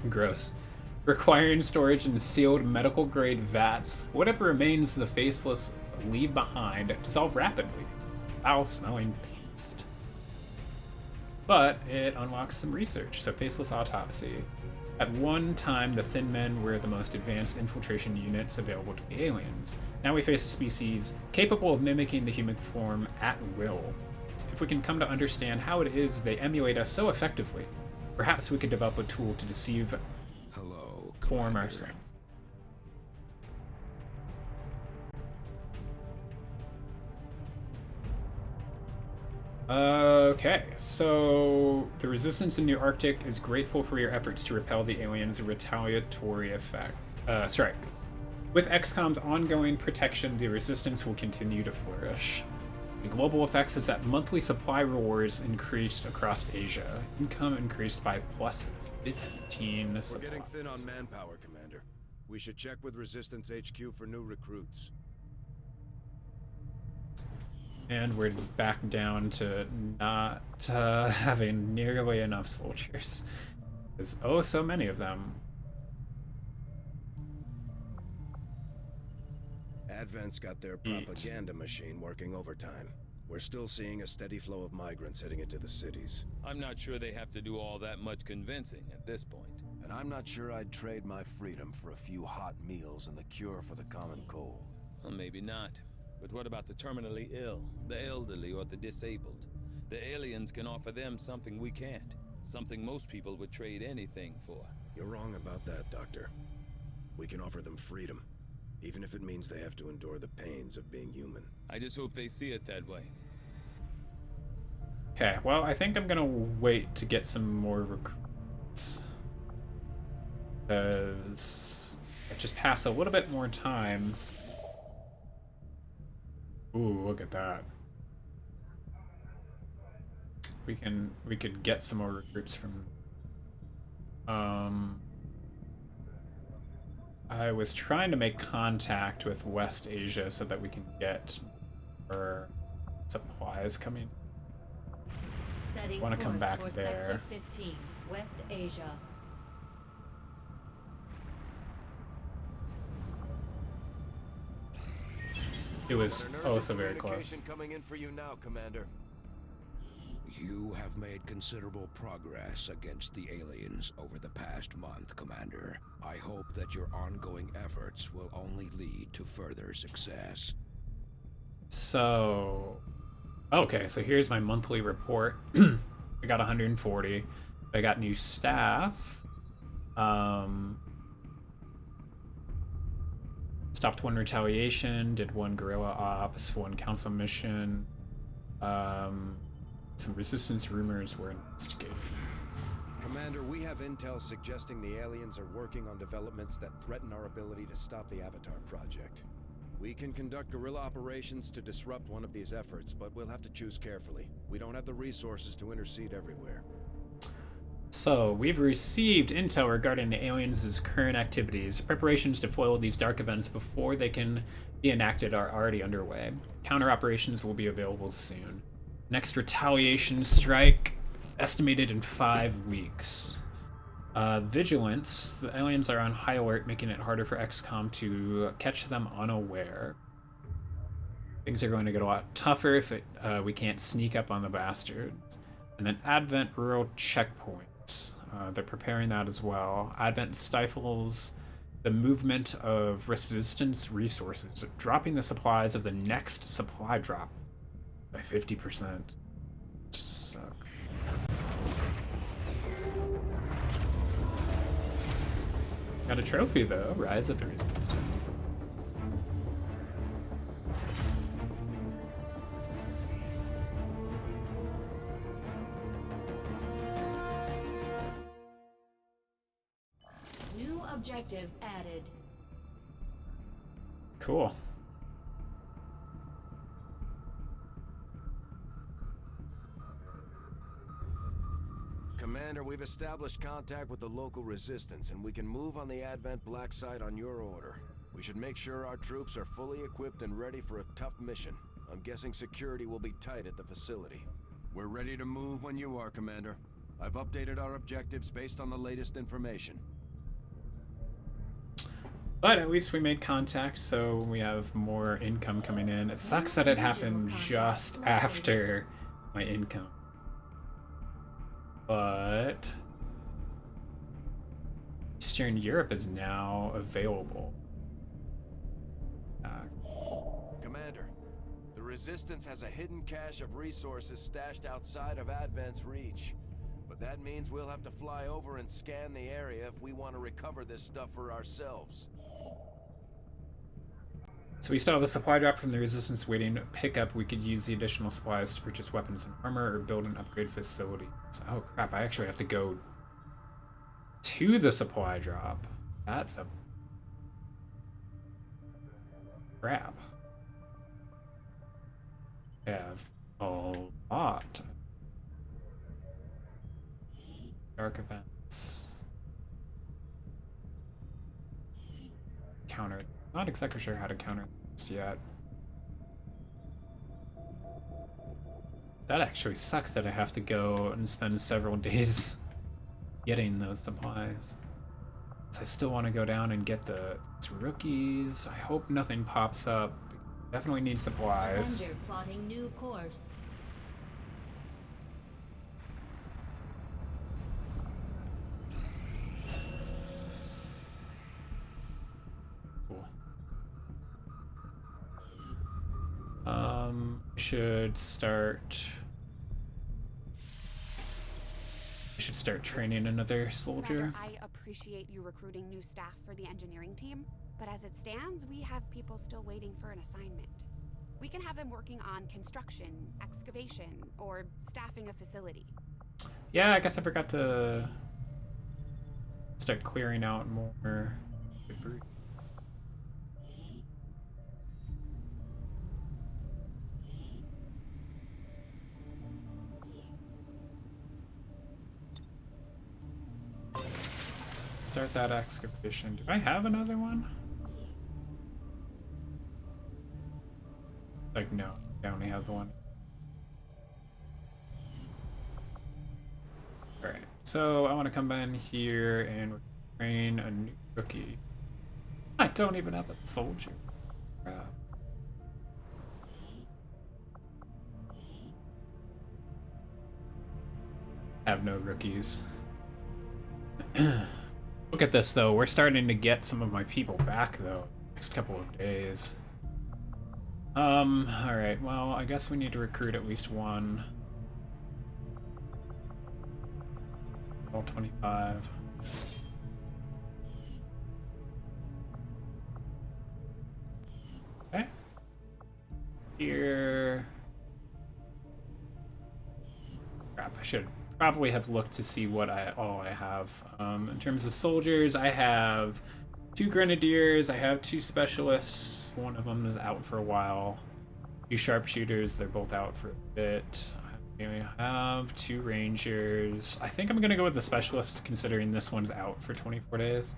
Speaker 1: Gross. Requiring storage in sealed medical grade vats. Whatever remains the Faceless leave behind dissolve rapidly. Foul smelling paste. But it unlocks some research, so Faceless Autopsy. At one time, the Thin Men were the most advanced infiltration units available to the aliens. Now we face a species capable of mimicking the human form at will. If we can come to understand how it is they emulate us so effectively, perhaps we could develop a tool to deceive form ourselves. Okay, so the resistance in the Arctic is grateful for your efforts to repel the aliens' retaliatory strike. With XCOM's ongoing protection, the resistance will continue to flourish. The global effects is that monthly supply rewards increased across Asia. Income increased by plus 15
Speaker 2: We're
Speaker 1: supplies.
Speaker 2: getting thin on manpower, Commander. We should check with Resistance HQ for new recruits.
Speaker 1: And we're back down to not having nearly enough soldiers. There's oh so many of them.
Speaker 2: Advent's got their propaganda machine working overtime. We're still seeing a steady flow of migrants heading into the cities.
Speaker 5: I'm not sure they have to do all that much convincing at this point.
Speaker 2: And I'm not sure I'd trade my freedom for a few hot meals and the cure for the common cold.
Speaker 5: Well, maybe not. But what about the terminally ill, the elderly, or the disabled? The aliens can offer them something we can't. Something most people would trade anything for.
Speaker 2: You're wrong about that, Doctor. We can offer them freedom, even if it means they have to endure the pains of being human.
Speaker 5: I just hope they see it that way.
Speaker 1: Okay, well, I think I'm gonna wait to get some more recruits. Because I just pass a little bit more time. Ooh, look at that. We could get some more recruits from I was trying to make contact with West Asia so that we can get more supplies coming. Want to come back
Speaker 10: for
Speaker 1: there.
Speaker 10: Sector 15, West Asia.
Speaker 1: It was
Speaker 2: An
Speaker 1: oh
Speaker 2: urgent
Speaker 1: so very close.
Speaker 2: communication coming in for you now, Commander.
Speaker 11: You have made considerable progress against the aliens over the past month, Commander. I hope that your ongoing efforts will only lead to further success.
Speaker 1: So, okay, so here's my monthly report. I got 140. I got new staff. Stopped 1 retaliation, did 1 guerrilla ops, 1 council mission. Some resistance rumors were investigated.
Speaker 2: Commander, we have intel suggesting the aliens are working on developments that threaten our ability to stop the Avatar project. We can conduct guerrilla operations to disrupt one of these efforts, but we'll have to choose carefully. We don't have the resources to intercede everywhere.
Speaker 1: So, we've received intel regarding the aliens' current activities. Preparations to foil these dark events before they can be enacted are already underway. Counter operations will be available soon. Next retaliation strike is estimated in 5 weeks. Vigilance. The aliens are on high alert, making it harder for XCOM to catch them unaware. Things are going to get a lot tougher if we can't sneak up on the bastards. And then Advent rural checkpoints. They're preparing that as well. Advent stifles the movement of resistance resources, dropping the supplies of the next supply drop by 50%. Suck. Got a trophy though, Rise of the Resistance.
Speaker 10: New objective added.
Speaker 1: Cool.
Speaker 2: Commander, we've established contact with the local resistance, and we can move on the Advent Black site on your order. We should make sure our troops are fully equipped and ready for a tough mission. I'm guessing security will be tight at the facility. We're ready to move when you are, Commander. I've updated our objectives based on the latest information.
Speaker 1: But at least we made contact, so we have more income coming in. It sucks that it happened just after my income. But Eastern Europe is now available.
Speaker 2: Commander, the Resistance has a hidden cache of resources stashed outside of Advent's reach. But that means we'll have to fly over and scan the area if we want to recover this stuff for ourselves.
Speaker 1: So we still have a supply drop from the Resistance waiting to pick up. We could use the additional supplies to purchase weapons and armor or build and upgrade facilities. Oh crap, I actually have to go to the supply drop. That's a crap. I have a lot. Dark events. Counter it. Not exactly sure how to counter this yet. That actually sucks that I have to go and spend several days getting those supplies. So I still want to go down and get the rookies. I hope nothing pops up. Definitely need supplies.
Speaker 10: Commander plotting new course.
Speaker 1: Should start. I should start training another soldier.
Speaker 4: Commander, I appreciate you recruiting new staff for the engineering team, but as it stands, we have people still waiting for an assignment. We can have them working on construction, excavation, or staffing a facility.
Speaker 1: Yeah, I guess I forgot to start clearing out more debris. Start that excavation. Do I have another one? Like, no, I only have the one. Alright, so I want to come in here and train a new rookie. I don't even have a soldier. Crap. Have no rookies. Look at this, though. We're starting to get some of my people back, though. Next couple of days. Alright, well, I guess we need to recruit at least one. All 25. Okay. Here. Crap, I should probably have looked to see what all I have. In terms of soldiers, I have 2 grenadiers, I have 2 specialists, one of them is out for a while. 2 sharpshooters, they're both out for a bit. I have 2 rangers. I think I'm gonna go with the specialist, considering this one's out for 24 days.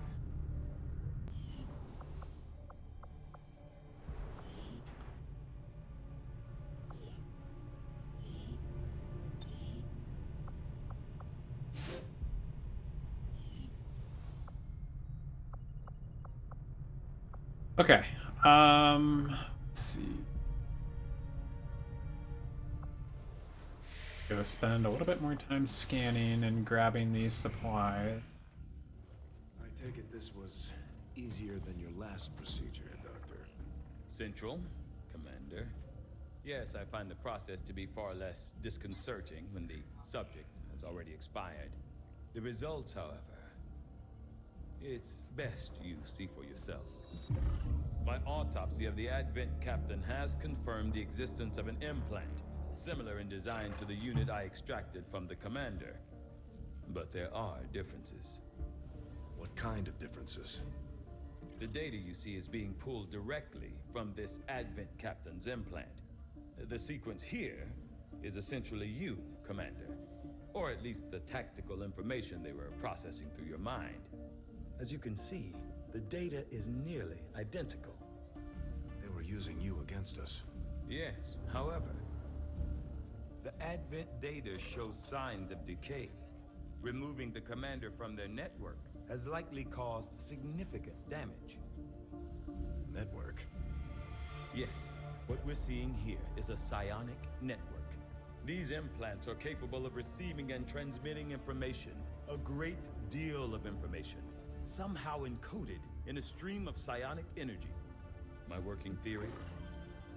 Speaker 1: Okay, let's see. Gonna spend a little bit more time scanning and grabbing these supplies.
Speaker 2: I take it this was easier than your last procedure, Doctor.
Speaker 5: Central, Commander. Yes, I find the process to be far less disconcerting when the subject has already expired. The results, however, it's best you see for yourself. My autopsy of the Advent captain has confirmed the existence of an implant, similar in design to the unit I extracted from the commander. But there are differences.
Speaker 2: What kind of differences?
Speaker 5: The data you see is being pulled directly from this Advent captain's implant. The sequence here is essentially you, Commander. Or at least the tactical information they were processing through your mind. As you can see, the data is nearly identical.
Speaker 2: They were using you against us.
Speaker 5: Yes, however, the Advent data shows signs of decay. Removing the commander from their network has likely caused significant damage.
Speaker 2: Network?
Speaker 5: Yes, what we're seeing here is a psionic network. These implants are capable of receiving and transmitting information, a great deal of information, somehow encoded in a stream of psionic energy. My working theory?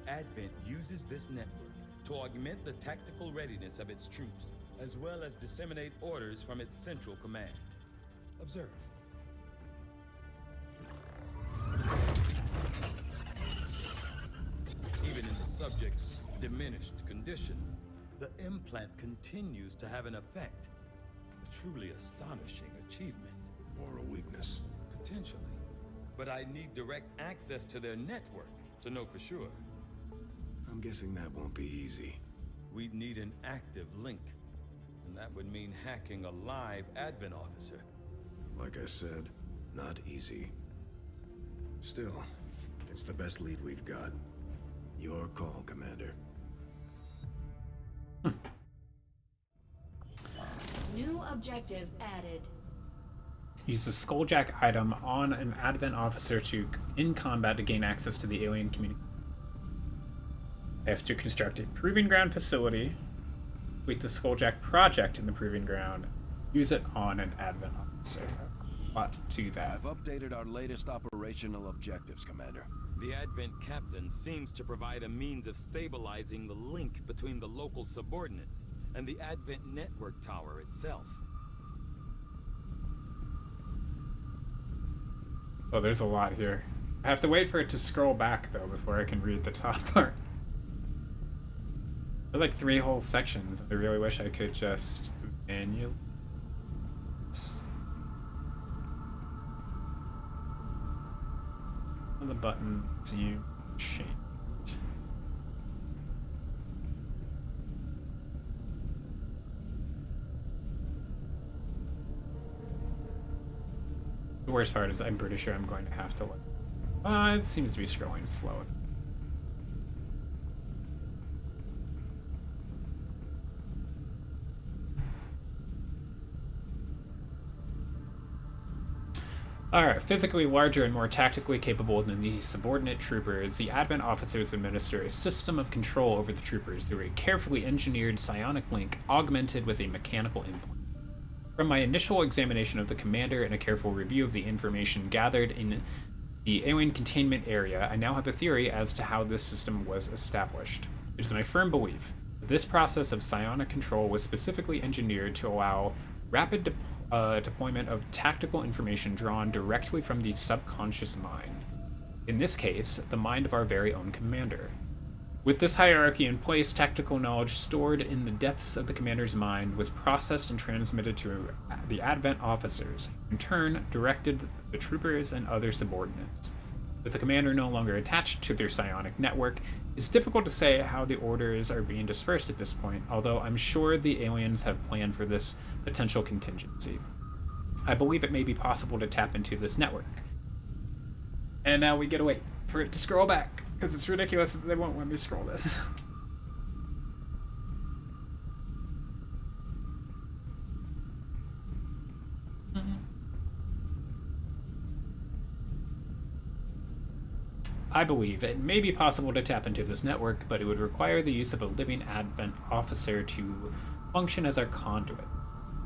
Speaker 5: Advent uses this network to augment the tactical readiness of its troops, as well as disseminate orders from its central command. Observe. Even in the subject's diminished condition, the implant continues to have an effect. A truly astonishing achievement.
Speaker 2: Or a weakness.
Speaker 5: Potentially. But I need direct access to their network to know for sure.
Speaker 2: I'm guessing that won't be easy.
Speaker 5: We'd need an active link. And that would mean hacking a live Advent officer.
Speaker 2: Like I said, not easy. Still, it's the best lead we've got. Your call, Commander.
Speaker 10: New objective added.
Speaker 1: Use the Skulljack item on an Advent officer in combat to gain access to the alien community. I have to construct a Proving Ground facility, complete the Skulljack project in the Proving Ground, use it on an Advent officer. What to that?
Speaker 2: I've updated our latest operational objectives, Commander.
Speaker 5: The Advent captain seems to provide a means of stabilizing the link between the local subordinates and the Advent network tower itself.
Speaker 1: Oh, there's a lot here. I have to wait for it to scroll back, though, before I can read the top part. There are like 3 whole sections. I really wish I could just manually. The button to change. The worst part is I'm pretty sure I'm going to have to look. It seems to be scrolling slow. Alright, physically larger and more tactically capable than the subordinate troopers, the Advent officers administer a system of control over the troopers through a carefully engineered psionic link augmented with a mechanical implant. From my initial examination of the commander and a careful review of the information gathered in the alien containment area, I now have a theory as to how this system was established. It is my firm belief that this process of psionic control was specifically engineered to allow rapid deployment of tactical information drawn directly from the subconscious mind. In this case, the mind of our very own commander. With this hierarchy in place, tactical knowledge stored in the depths of the commander's mind was processed and transmitted to the Advent officers, in turn directed the troopers and other subordinates. With the commander no longer attached to their psionic network, it's difficult to say how the orders are being dispersed at this point, although I'm sure the aliens have planned for this potential contingency. I believe it may be possible to tap into this network. And now we get to wait for it to scroll back, because it's ridiculous that they won't let me scroll this. I believe it may be possible to tap into this network, but it would require the use of a living Advent officer to function as our conduit.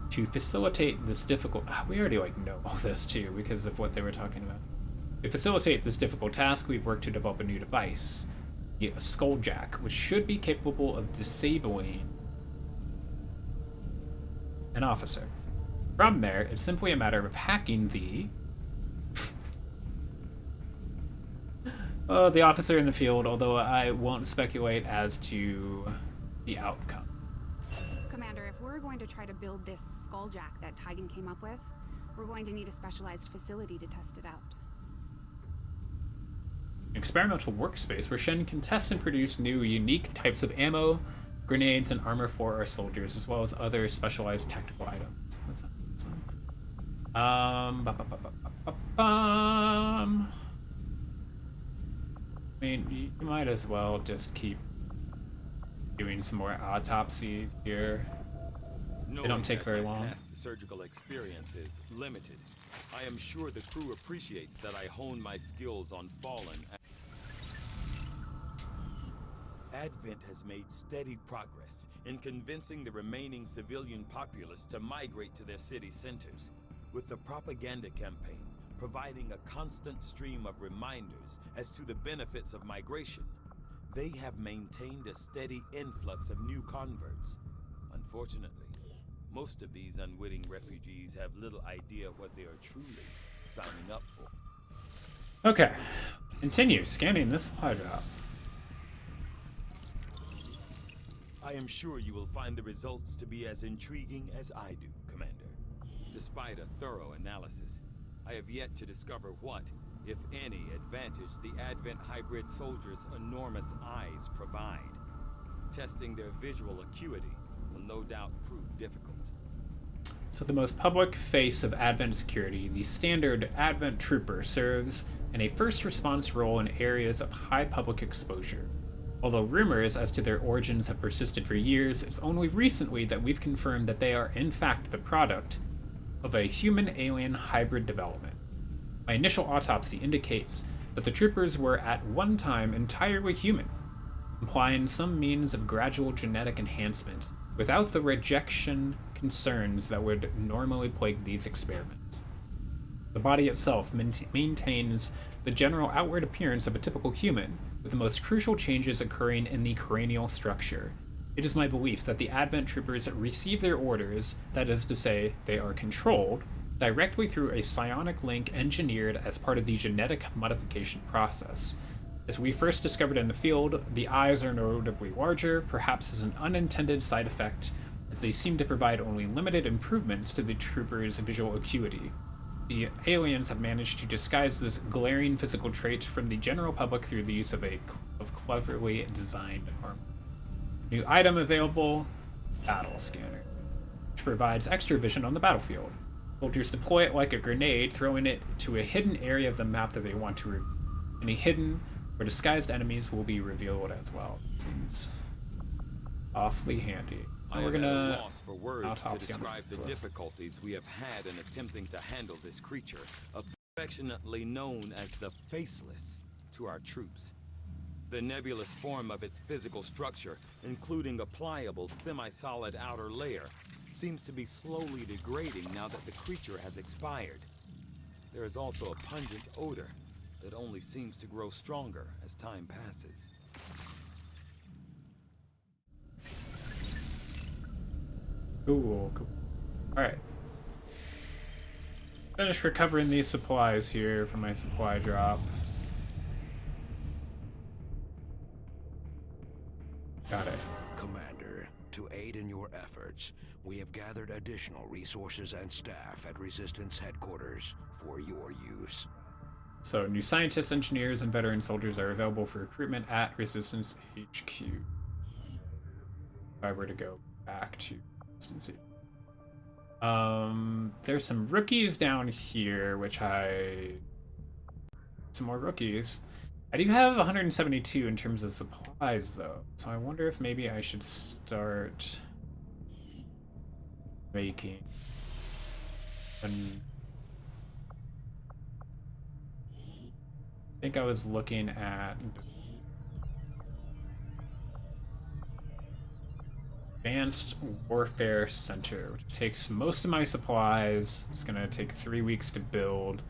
Speaker 1: To facilitate this difficult... we already know all this too, because of what they were talking about. To facilitate this difficult task, we've worked to develop a new device, the Skulljack, which should be capable of disabling an officer. From there, it's simply a matter of hacking the officer in the field, although I won't speculate as to the outcome.
Speaker 4: Commander, if we're going to try to build this Skulljack that Tigan came up with, we're going to need a specialized facility to test it out.
Speaker 1: An experimental workspace where Shen can test and produce new, unique types of ammo, grenades, and armor for our soldiers, as well as other specialized tactical items. That's not awesome. I mean, you might as well just keep doing some more autopsies here. They don't take very long.
Speaker 5: Past surgical experience is limited. I am sure the crew appreciates that I hone my skills on fallen. Advent has made steady progress in convincing the remaining civilian populace to migrate to their city centers, with the propaganda campaign providing a constant stream of reminders as to the benefits of migration. They have maintained a steady influx of new converts. Unfortunately, most of these unwitting refugees have little idea what they are truly signing up for.
Speaker 1: Okay, continue scanning this supply drop.
Speaker 5: I am sure you will find the results to be as intriguing as I do, Commander. Despite a thorough analysis, I have yet to discover what, if any, advantage the Advent hybrid soldiers' enormous eyes provide. Testing their visual acuity will no doubt prove difficult.
Speaker 1: So the most public face of Advent security, the standard Advent trooper, serves in a first response role in areas of high public exposure. Although rumors as to their origins have persisted for years, it's only recently that we've confirmed that they are in fact the product of a human-alien hybrid development. My initial autopsy indicates that the troopers were at one time entirely human, implying some means of gradual genetic enhancement without the rejection concerns that would normally plague these experiments. The body itself maintains the general outward appearance of a typical human, with the most crucial changes occurring in the cranial structure. It is my belief that the Advent troopers receive their orders, that is to say, they are controlled, directly through a psionic link engineered as part of the genetic modification process. As we first discovered in the field, the eyes are notably larger, perhaps as an unintended side effect, as they seem to provide only limited improvements to the troopers' visual acuity. The aliens have managed to disguise this glaring physical trait from the general public through the use of cleverly designed armor. New item available, Battle Scanner, which provides extra vision on the battlefield. Soldiers deploy it like a grenade, throwing it to a hidden area of the map that they want to remove. Any hidden or disguised enemies will be revealed as well. Seems awfully handy.
Speaker 5: I
Speaker 1: We're
Speaker 5: am at a
Speaker 1: gonna
Speaker 5: loss for words to
Speaker 1: autopsy on
Speaker 5: describe the
Speaker 1: this list.
Speaker 5: difficulties we have had in attempting to handle this creature, affectionately known as the Faceless, to our troops. The nebulous form of its physical structure, including a pliable, semi-solid outer layer, seems to be slowly degrading now that the creature has expired. There is also a pungent odor that only seems to grow stronger as time passes.
Speaker 1: Cool. Alright. Finish recovering these supplies here for my supply drop. Got it.
Speaker 11: Commander, to aid in your efforts, we have gathered additional resources and staff at Resistance headquarters for your use.
Speaker 1: So, new scientists, engineers, and veteran soldiers are available for recruitment at Resistance HQ. If I were to go back to Resistance HQ. There's some rookies down here, some more rookies. I do have 172 in terms of supplies, though, so I wonder if maybe I should start making I think I was looking at Advanced Warfare Center, which takes most of my supplies. It's gonna take 3 weeks to build.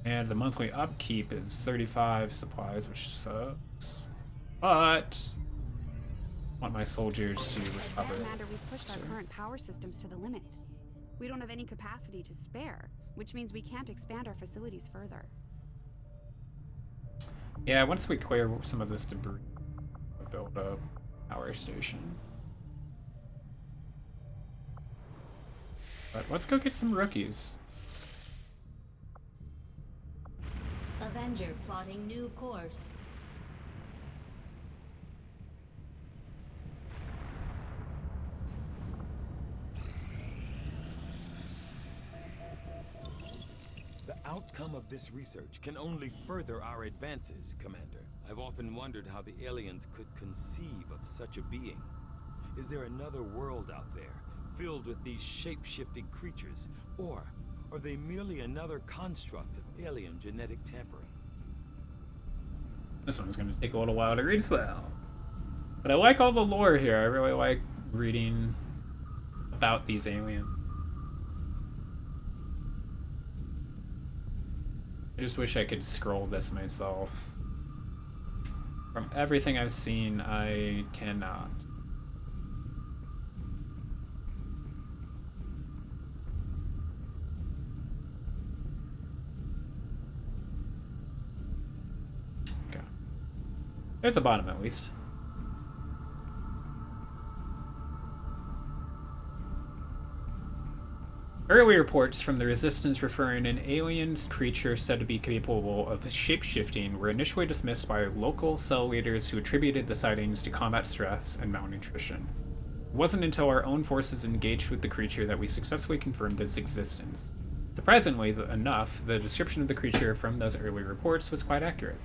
Speaker 1: And the monthly upkeep is 35 supplies, which sucks. But I want my soldiers to recover.
Speaker 4: Commander, we've pushed our current power systems to the limit. We don't have any capacity to spare, which means we can't expand our facilities further.
Speaker 1: Yeah, once we clear some of this debris, we'll build a power station. But let's go get some rookies.
Speaker 10: Avenger plotting new course.
Speaker 5: outcome of this research can only further our advances, Commander. I've often wondered how the aliens could conceive of such a being. Is there another world out there, filled with these shape-shifting creatures? Or are they merely another construct of alien genetic tampering?
Speaker 1: This one's going to take a little while to read as well. But I like all the lore here. I really like reading about these aliens. I just wish I could scroll this myself. From everything I've seen, I cannot. Okay. There's the bottom at least. Early reports from the Resistance referring an alien creature said to be capable of shape-shifting were initially dismissed by local cell leaders who attributed the sightings to combat stress and malnutrition. It wasn't until our own forces engaged with the creature that we successfully confirmed its existence. Surprisingly enough, the description of the creature from those early reports was quite accurate.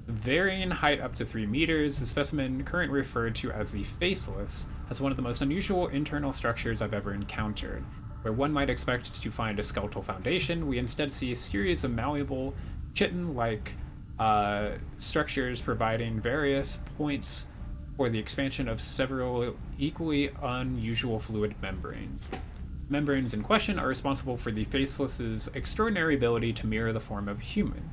Speaker 1: Varying height up to 3 meters, the specimen currently referred to as the Faceless has one of the most unusual internal structures I've ever encountered. Where one might expect to find a skeletal foundation, we instead see a series of malleable, chitin-like structures providing various points for the expansion of several equally unusual fluid membranes. Membranes in question are responsible for the Faceless's extraordinary ability to mirror the form of a human,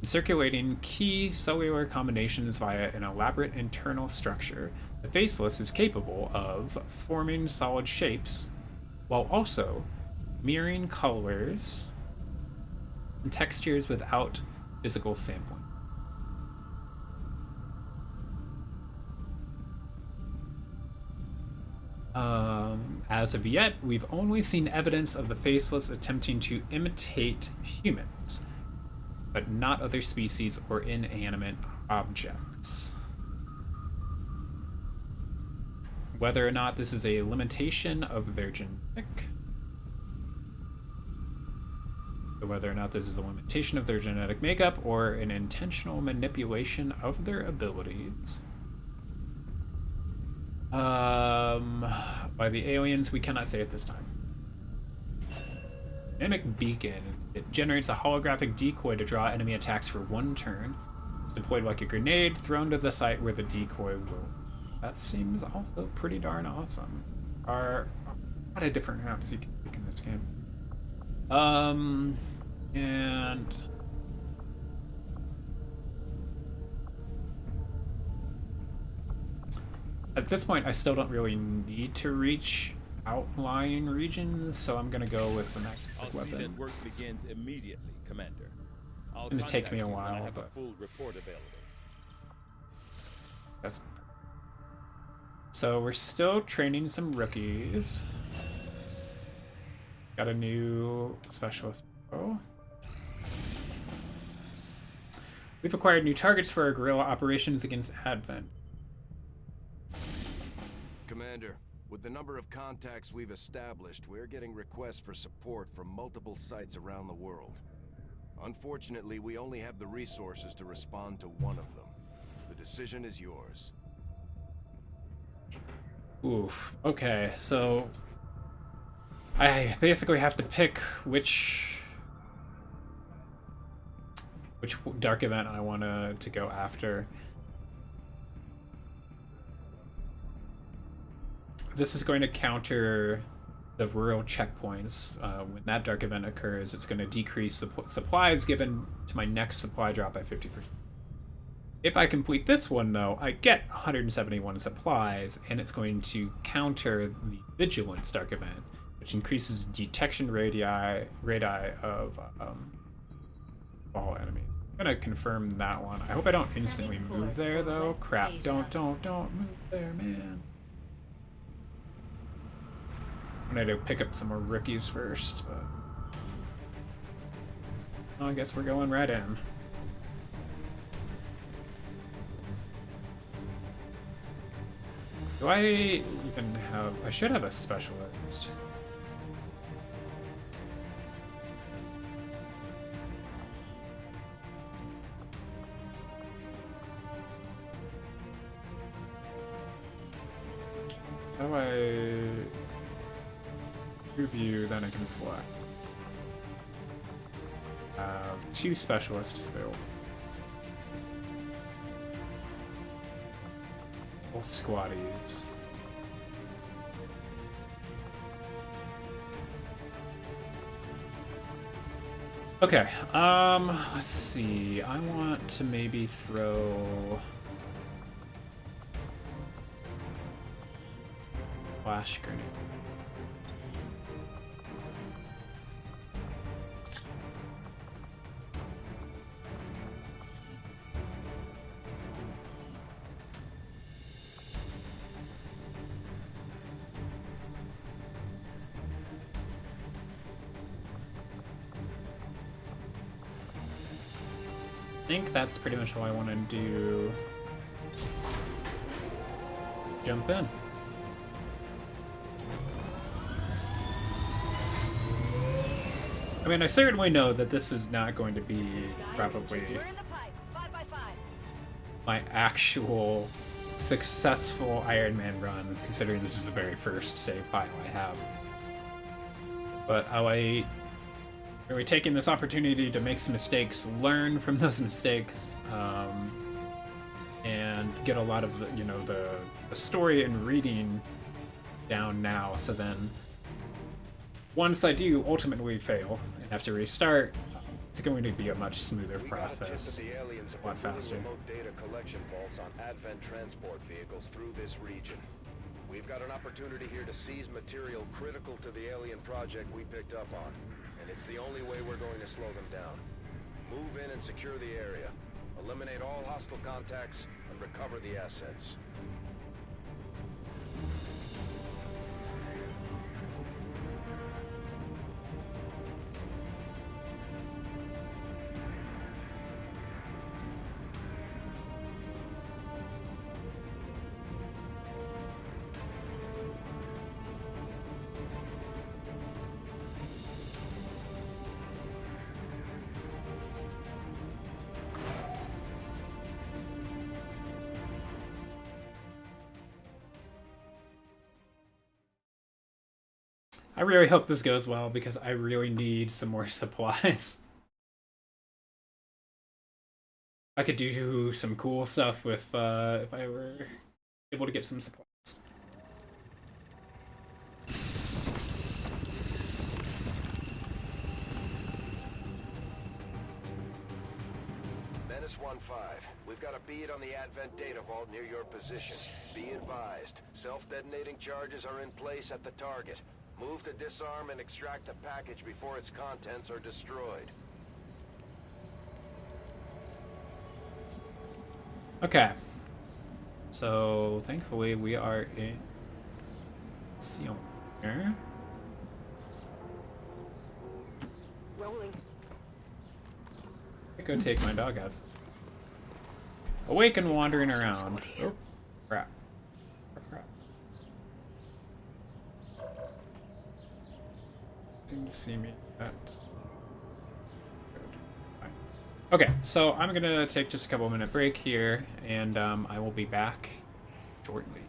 Speaker 1: circulating key cellular combinations via an elaborate internal structure. The Faceless is capable of forming solid shapes while also mirroring colors and textures without physical sampling. As of yet, we've only seen evidence of the Faceless attempting to imitate humans, but not other species or inanimate objects. Whether or not this is a limitation of their genetic, makeup or an intentional manipulation of their abilities by the aliens, we cannot say at this time. Mimic Beacon. It generates a holographic decoy to draw enemy attacks for 1 turn. It's deployed like a grenade, thrown to the site where the decoy will. That seems also pretty darn awesome. Are a lot of different routes you can pick in this game. And at this point, I still don't really need to reach outlying regions, so I'm gonna go with the next weapons.
Speaker 5: See that work begins immediately, Commander.
Speaker 1: It's gonna take me a while,
Speaker 5: I have
Speaker 1: but
Speaker 5: a full report available.
Speaker 1: That's... So we're still training some rookies. Got a new specialist. Oh. We've acquired new targets for our guerrilla operations against Advent.
Speaker 2: Commander, with the number of contacts we've established, we're getting requests for support from multiple sites around the world. Unfortunately, we only have the resources to respond to one of them. The decision is yours.
Speaker 1: Oof. Okay, so I basically have to pick which dark event I want to go after. This is going to counter the rural checkpoints. When that dark event occurs, it's going to decrease the supplies given to my next supply drop by 50%. If I complete this one, though, I get 171 supplies, and it's going to counter the Vigilance dark event, which increases detection radii of all enemies. I'm gonna confirm that one. I hope I don't instantly move there, though. Crap! Don't move there, man. I'm gonna go pick up some more rookies first, but I guess we're going right in. Do I even have... I should have a specialist. How do I review? Then I can select. 2 specialists available. All squaddies. Okay, let's see. I want to maybe throw flash grenade. I think that's pretty much all I want to do. Jump in. I mean, I certainly know that this is not going to be probably my actual successful Ironman run, considering this is the very first save file I have. But are we taking this opportunity to make some mistakes, learn from those mistakes, and get a lot of the story and reading down now, so then once I do ultimately fail and have to restart, it's going to be a much smoother process, a lot faster.
Speaker 2: Remote data collection vaults on Advent transport vehicles through this region. We've got an opportunity here to seize material critical to the alien project we picked up on, and it's the only way we're going to slow them down. Move in and secure the area. Eliminate all hostile contacts and recover the assets.
Speaker 1: I really hope this goes well because I really need some more supplies. I could do some cool stuff with if I were able to get some supplies.
Speaker 2: Menace 1-5, we've got a bead on the Advent data vault near your position. Be advised, self-detonating charges are in place at the target. Move to disarm and extract the package before its contents are destroyed.
Speaker 1: Okay. So, thankfully, we are in Seal here.
Speaker 9: Rolling.
Speaker 1: I go take my dog outside. Awake and wandering around. Oh, crap. Crap. Seem to see me. Okay, so I'm gonna take just a couple minute break here, and I will be back shortly.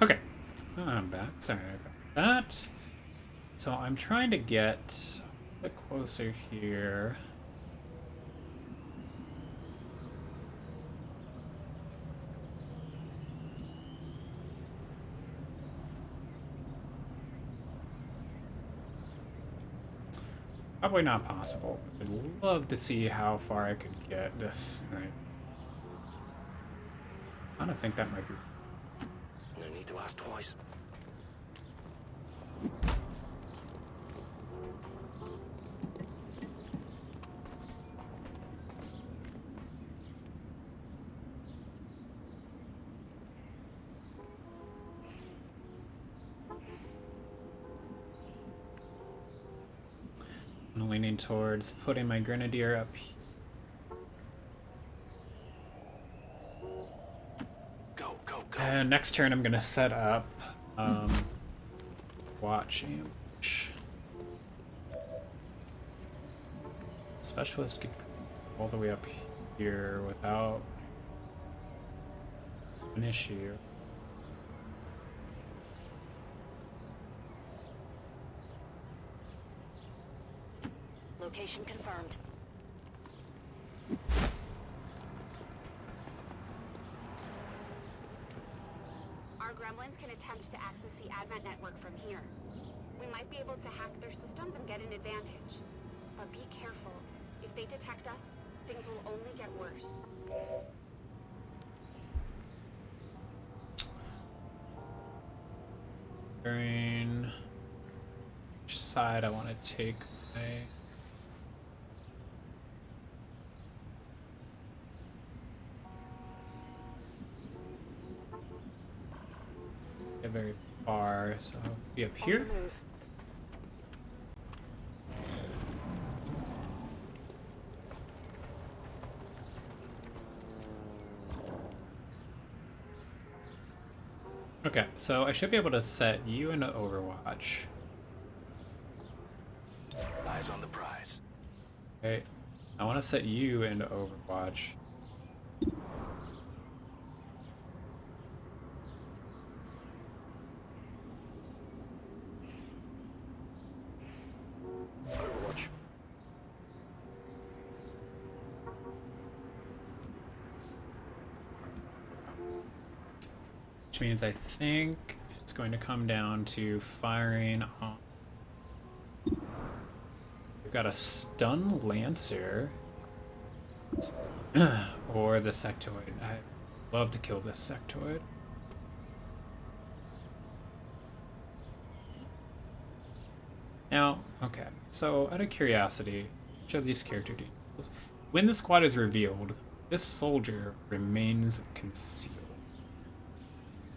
Speaker 1: Okay. I'm back. Sorry about that. So I'm trying to get a bit closer here. Probably not possible. I'd love to see how far I could get this night. I don't think that might be.
Speaker 8: No need to ask twice.
Speaker 1: I'm leaning towards putting my grenadier up here.
Speaker 8: Go, go, go.
Speaker 1: And next turn I'm gonna set up watch ambush. Specialist could all the way up here without an issue.
Speaker 10: Location confirmed.
Speaker 4: Our gremlins can attempt to access the Advent network from here. We might be able to hack their systems and get an advantage. But be careful. If they detect us, things will only get worse.
Speaker 1: During which side I want to take my get very far, so I'll be up here. Okay, so I should be able to set you into Overwatch.
Speaker 8: Eyes on the prize.
Speaker 1: Okay, I want to set you into Overwatch.
Speaker 8: Overwatch.
Speaker 1: Which means I think it's going to come down to firing on. We've got a stun Lancer or the Sectoid. I'd love to kill this Sectoid. Now, okay, so out of curiosity, which of these character details? When the squad is revealed, this soldier remains concealed.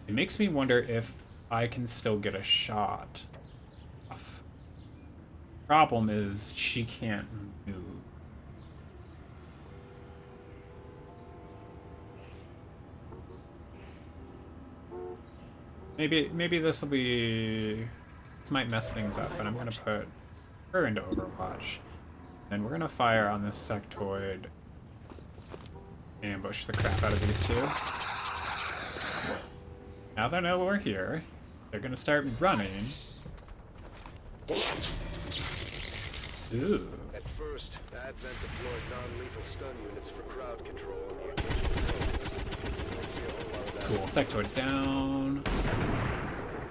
Speaker 1: It makes me wonder if I can still get a shot. Problem is, she can't move. Maybe this will be. This might mess things up, but I'm gonna put her into Overwatch, and we're gonna fire on this sectoid. Ambush the crap out of these two. Now they know we're here. They're gonna start running. Ooh.
Speaker 2: At first, Advent deployed non-lethal stun units for crowd control on the occasional.
Speaker 1: Cool. Sectoid's down.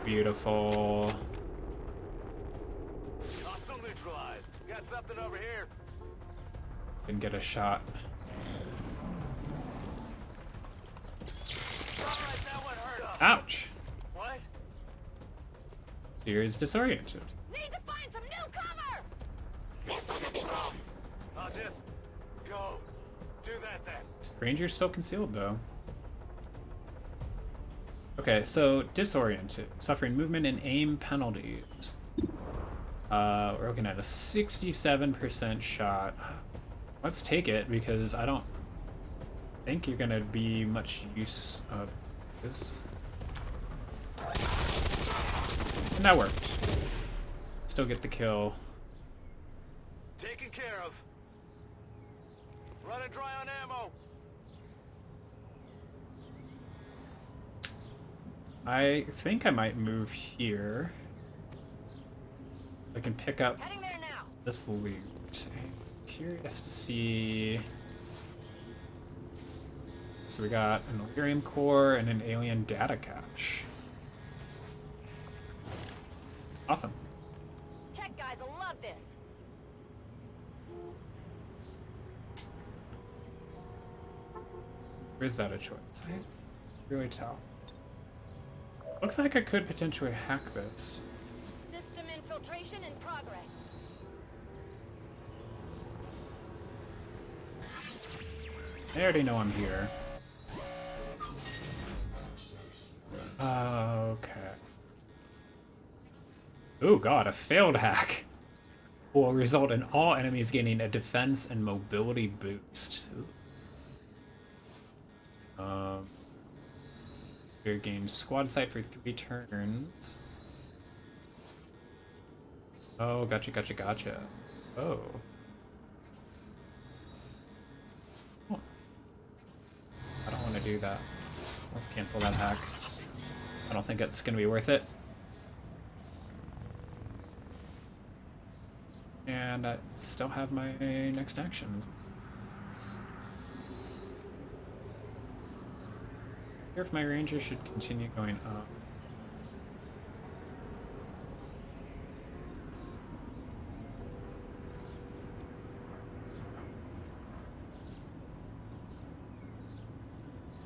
Speaker 1: Beautiful.
Speaker 2: Hostile neutralized. Got something over here.
Speaker 1: Didn't get a shot. Ouch.
Speaker 2: What?
Speaker 1: Deer is disoriented.
Speaker 10: Need to find some new cover!
Speaker 2: I'll just go. Do that then.
Speaker 1: Ranger's still concealed though. Okay, so disoriented, suffering movement and aim penalties. We're looking at a 67% shot. Let's take it because I don't think you're gonna be much use of this. And that worked. Still get the kill.
Speaker 2: Taken care of. Running dry on ammo.
Speaker 1: I think I might move here. I can pick up this loot. I'm curious to see. So we got an Illyrium core and an alien data cache. Awesome.
Speaker 10: Tech guys will love this.
Speaker 1: Or is that a choice? I can't really tell. Looks like I could potentially hack this.
Speaker 10: System infiltration in progress.
Speaker 1: They already know I'm here. Okay. Oh god, a failed hack will result in all enemies gaining a defense and mobility boost. You gain squad sight for 3 turns. Oh, gotcha, gotcha, gotcha. Oh. Oh. I don't want to do that. Let's cancel that hack. I don't think it's going to be worth it. And I still have my next actions. I wonder if my ranger should continue going up.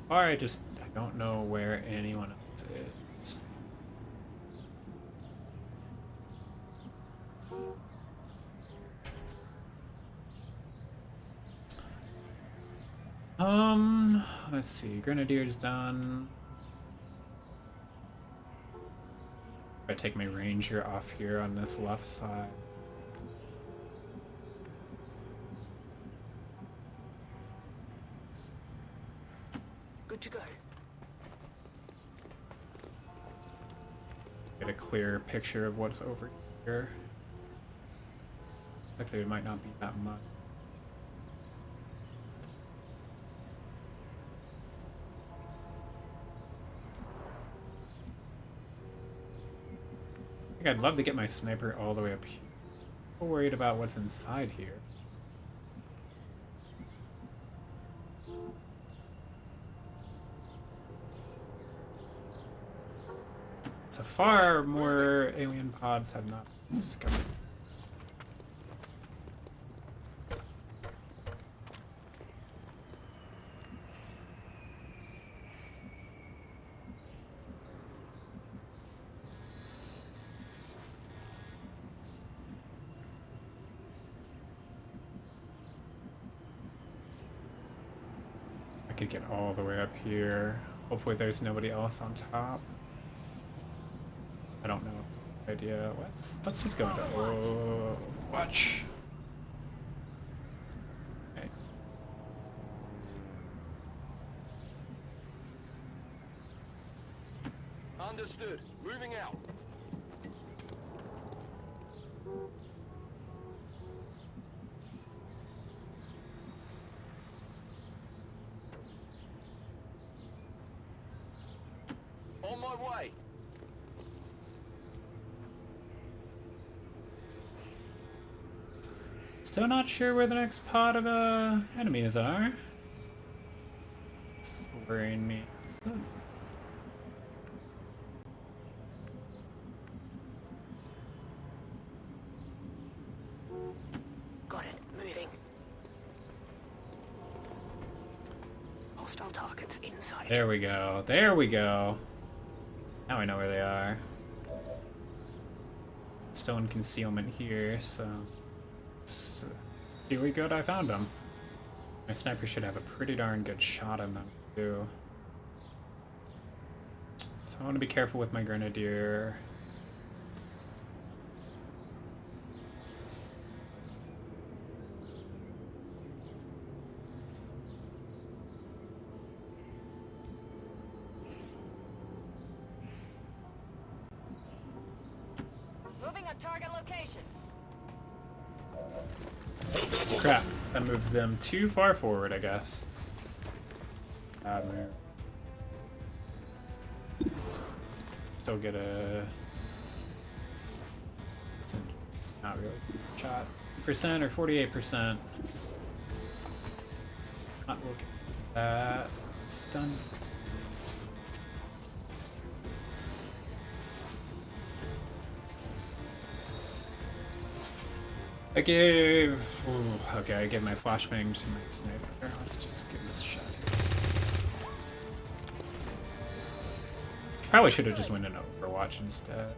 Speaker 1: Or I don't know where anyone else is. Let's see, Grenadier's done. I take my ranger off here on this left side.
Speaker 9: Good to go.
Speaker 1: Get a clear picture of what's over here. Like there might not be that much. I think I'd love to get my sniper all the way up here. I'm worried about what's inside here. So far, more alien pods have not been discovered. I could get all the way up here. Hopefully there's nobody else on top. I don't know. Idea. Let's just go into watch. Okay.
Speaker 12: Understood. Moving out. On my way.
Speaker 1: Still not sure where the next pod of enemies are. It's worrying me.
Speaker 9: Got it. Moving. Hostile targets inside.
Speaker 1: There we go. There we go. Now I know where they are. Still in concealment here, so... Here we go, I found them. My sniper should have a pretty darn good shot on them, too. So I want to be careful with my grenadier.
Speaker 10: Moving on target location.
Speaker 1: Crap, I moved them too far forward, I guess. Bad move. still get a... Not really shot. Percent or 48%. Not looking at that. Stun. I gave... Ooh, okay, I gave my flashbang to my sniper. Let's just give this a shot here. Probably should have just went into Overwatch instead.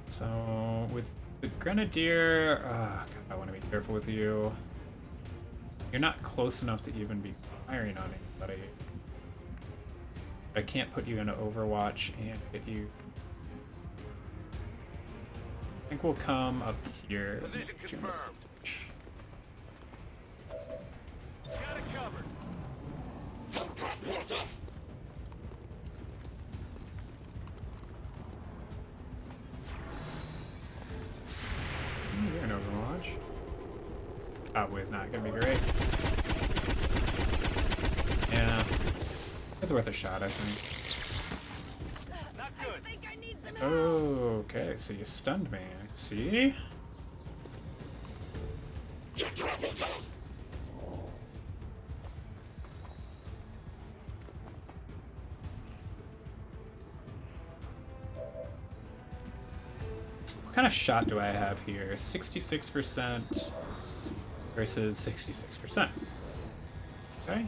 Speaker 1: So, with the Grenadier... God, I want to be careful with you. You're not close enough to even be firing on anybody. I can't put you into Overwatch and get you... I think we'll come up here.
Speaker 12: Position confirmed. Got it covered.
Speaker 1: You're in Overwatch. Probably is not gonna be great. Yeah. It's worth a shot, I think.
Speaker 12: Not good.
Speaker 10: I think I need some help.
Speaker 1: Okay, so you stunned me. See? What kind of shot do I have here? 66% versus 66%. Okay.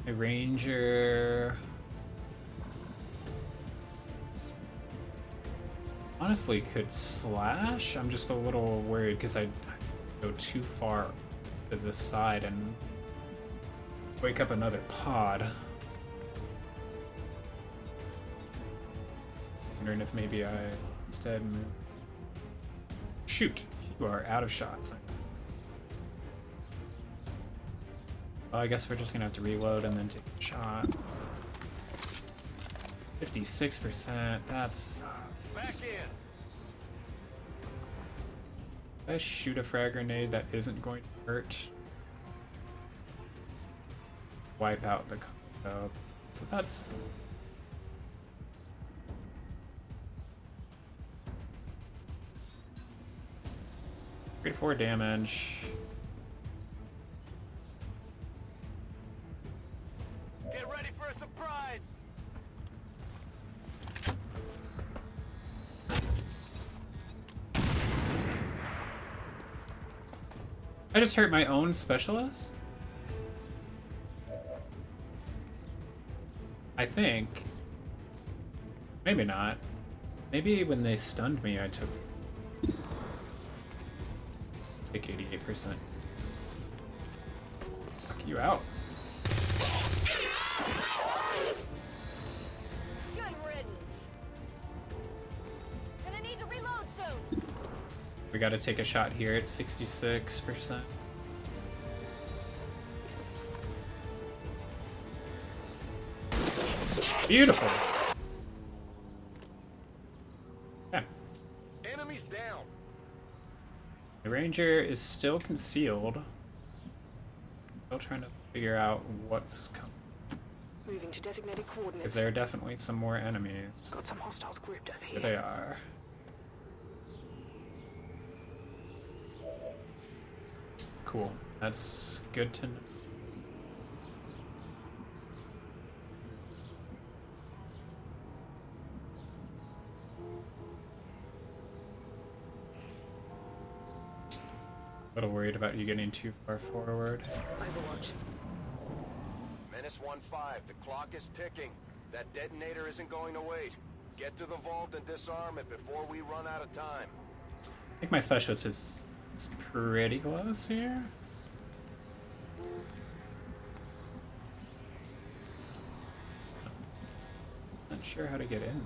Speaker 1: A ranger. Honestly, could slash. I'm just a little worried because I go too far to this side and wake up another pod. Wondering if maybe I instead move. Shoot! You are out of shots. Well, I guess we're just gonna have to reload and then take a shot. 56%. That's.
Speaker 12: Back in.
Speaker 1: If I shoot a frag grenade that isn't going to hurt, wipe out the combo. So that's. 34 damage.
Speaker 12: Get ready for a surprise.
Speaker 1: I just hurt my own specialist? I think. Maybe not. Maybe when they stunned me, I took like 88%. Fuck you out.
Speaker 10: Good riddance. Gonna need to reload soon.
Speaker 1: We gotta take a shot here at 66%. Beautiful. Yeah.
Speaker 12: Enemies down.
Speaker 1: The ranger is still concealed. Still trying to figure out what's coming.
Speaker 9: Moving to designated
Speaker 1: Because
Speaker 9: coordinates.
Speaker 1: there are definitely some more enemies.
Speaker 9: Got some hostiles grouped over
Speaker 1: Here
Speaker 9: here.
Speaker 1: they are. Cool. That's good to know. A little worried about you getting too far forward.
Speaker 9: Overwatch.
Speaker 12: Menace 1-5, the clock is ticking. That detonator isn't going to wait. Get to the vault and disarm it before we run out of time.
Speaker 1: I think my specialist is pretty close here. Not sure how to get in.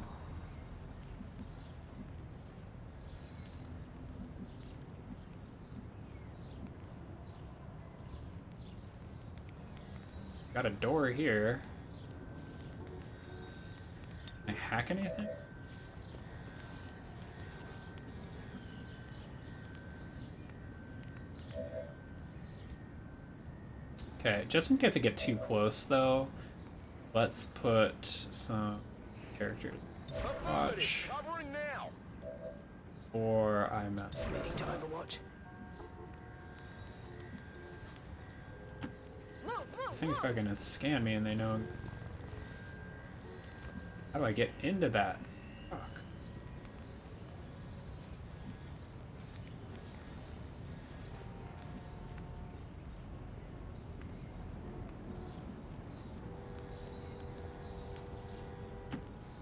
Speaker 1: Got a door here. Can I hack anything? Okay, just in case I get too close though, let's put some characters. Watch. Or I mess this up. This thing's probably gonna scan me and they know. How do I get into that? Fuck.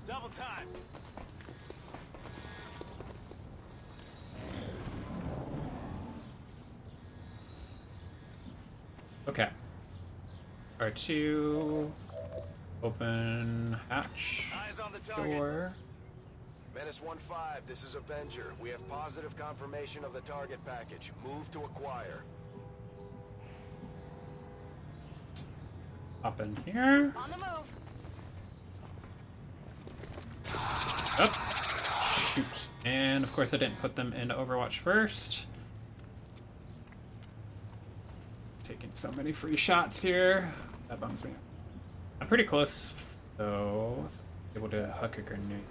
Speaker 5: Double time.
Speaker 1: Okay. R2. Open hatch.
Speaker 12: Eyes on the target.
Speaker 1: Door.
Speaker 12: Menace 1-5, this is Avenger. We have positive confirmation of the target package. Move to acquire.
Speaker 1: Up in here.
Speaker 10: On the move.
Speaker 1: Up. Shoot. And of course I didn't put them into Overwatch first. Taking so many free shots here. That bums me out. I'm pretty close though. So I'm able to huck a grenade.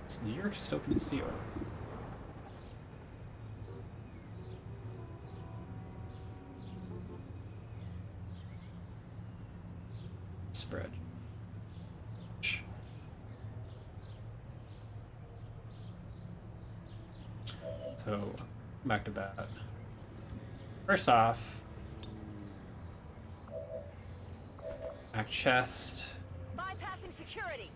Speaker 1: So you're still concealed. Spread. So, back to that. First off, back chest.
Speaker 10: Bypassing security.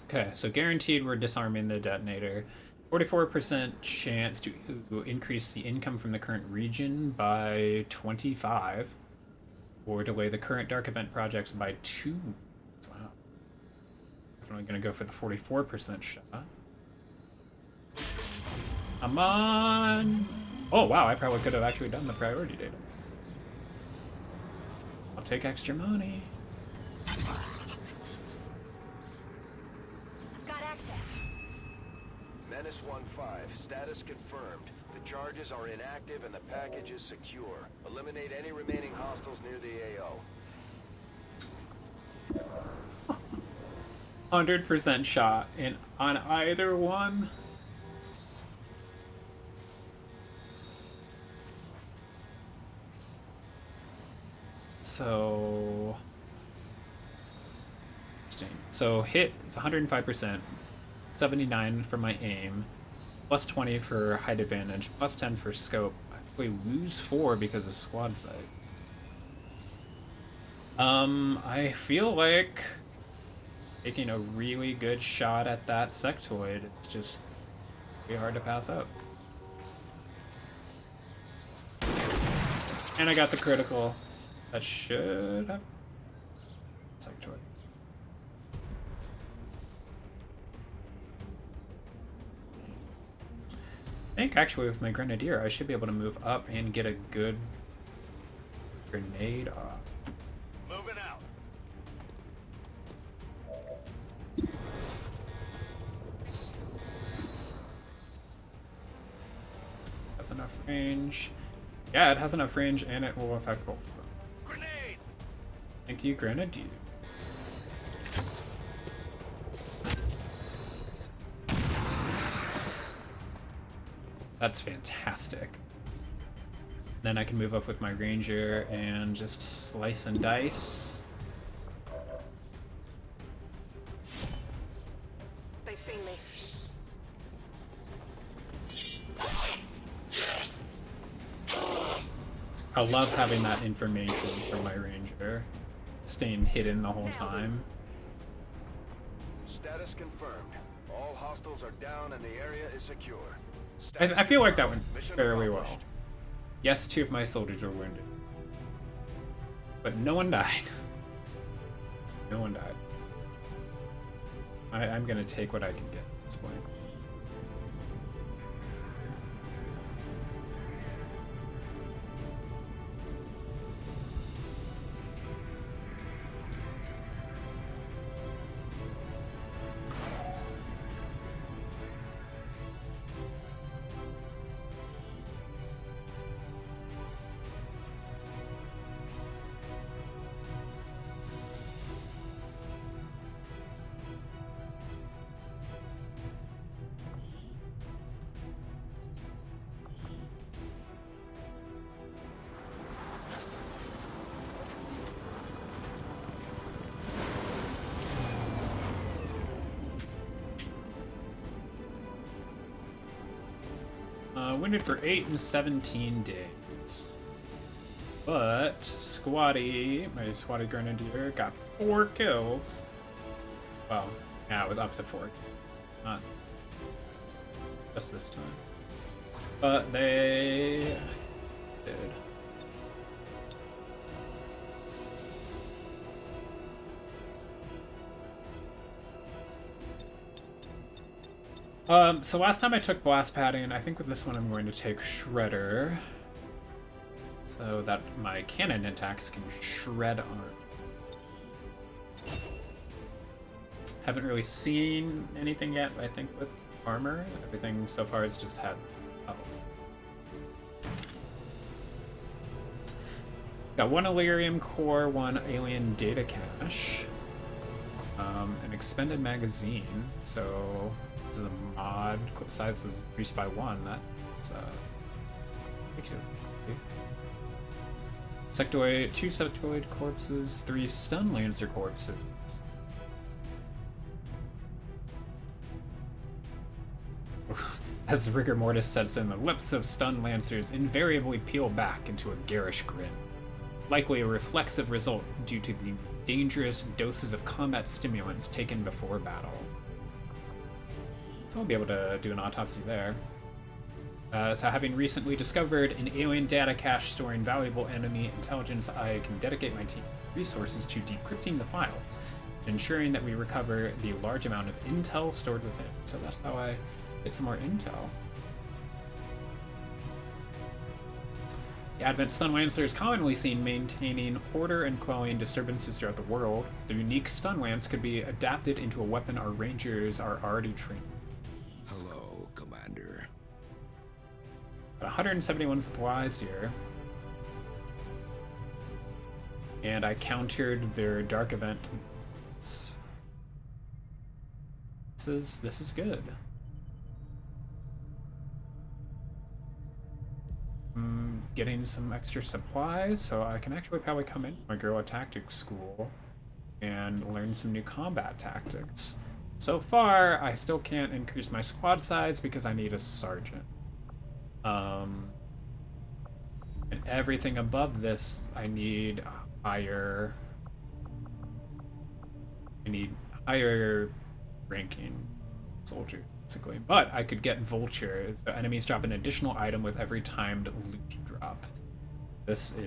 Speaker 1: Okay, so guaranteed we're disarming the detonator. 44% chance to increase the income from the current region by 25, or delay the current dark event projects by 2. Wow. Definitely gonna go for the 44% shot. Come on! Oh wow, I probably could have actually done the priority data. I'll take extra money.
Speaker 12: Menace 1-5, status confirmed. The charges are inactive and the package is secure. Eliminate any remaining hostiles near the AO.
Speaker 1: 100% shot on either one. So hit is 105%. 79 for my aim, plus 20 for height advantage, plus 10 for scope. We lose 4 because of squad sight. I feel like taking a really good shot at that sectoid. It's just really hard to pass up. And I got the critical. That should have sectoid. I think actually with my grenadier I should be able to move up and get a good grenade off.
Speaker 12: Moving out.
Speaker 1: Has enough range. Yeah, it has enough range and it will affect both of them.
Speaker 12: Grenade!
Speaker 1: Thank you, Grenadier. That's fantastic. Then I can move up with my ranger and just slice and dice.
Speaker 9: They've seen me.
Speaker 1: I love having that information from my ranger, staying hidden the whole time.
Speaker 12: Status confirmed. All hostiles are down and the area is secure.
Speaker 1: I feel like that went fairly well. Yes, 2 of my soldiers were wounded. But no one died. No one died. I'm gonna take what I can get at this point. Wounded for 8 and 17 days. But Squatty, my Squatty Grenadier, got 4 kills. Well, yeah, it was up to 4. Not just this time. But they did. So last time I took Blast Padding, I think with this one I'm going to take Shredder. So that my cannon attacks can shred armor. Haven't really seen anything yet, I think, with armor. Everything so far has just had health. Got 1 Illyrium core, 1 alien data cache, an expended magazine. So this is a mod. Size is increased by 1. That's ridiculous. Sectoid, 2 sectoid corpses, 3 stun lancer corpses. As rigor mortis sets in, the lips of stun lancers invariably peel back into a garish grin. Likely a reflexive result due to the dangerous doses of combat stimulants taken before battle. So I'll be able to do an autopsy there. So having recently discovered an alien data cache storing valuable enemy intelligence, I can dedicate my team resources to decrypting the files, ensuring that we recover the large amount of intel stored within. So that's how I get some more intel. The Advent Stun Lancer is commonly seen maintaining order and quelling disturbances throughout the world. The unique Stun Lance could be adapted into a weapon our rangers are already trained.
Speaker 11: Hello, Commander.
Speaker 1: 171 supplies here. And I countered their dark event. This is good. I'm getting some extra supplies, so I can actually probably come in my guerrilla tactics school and learn some new combat tactics. So far, I still can't increase my squad size because I need a sergeant. And everything above this, I need higher ranking soldier, basically. But I could get Vulture. So enemies drop an additional item with every timed loot drop. This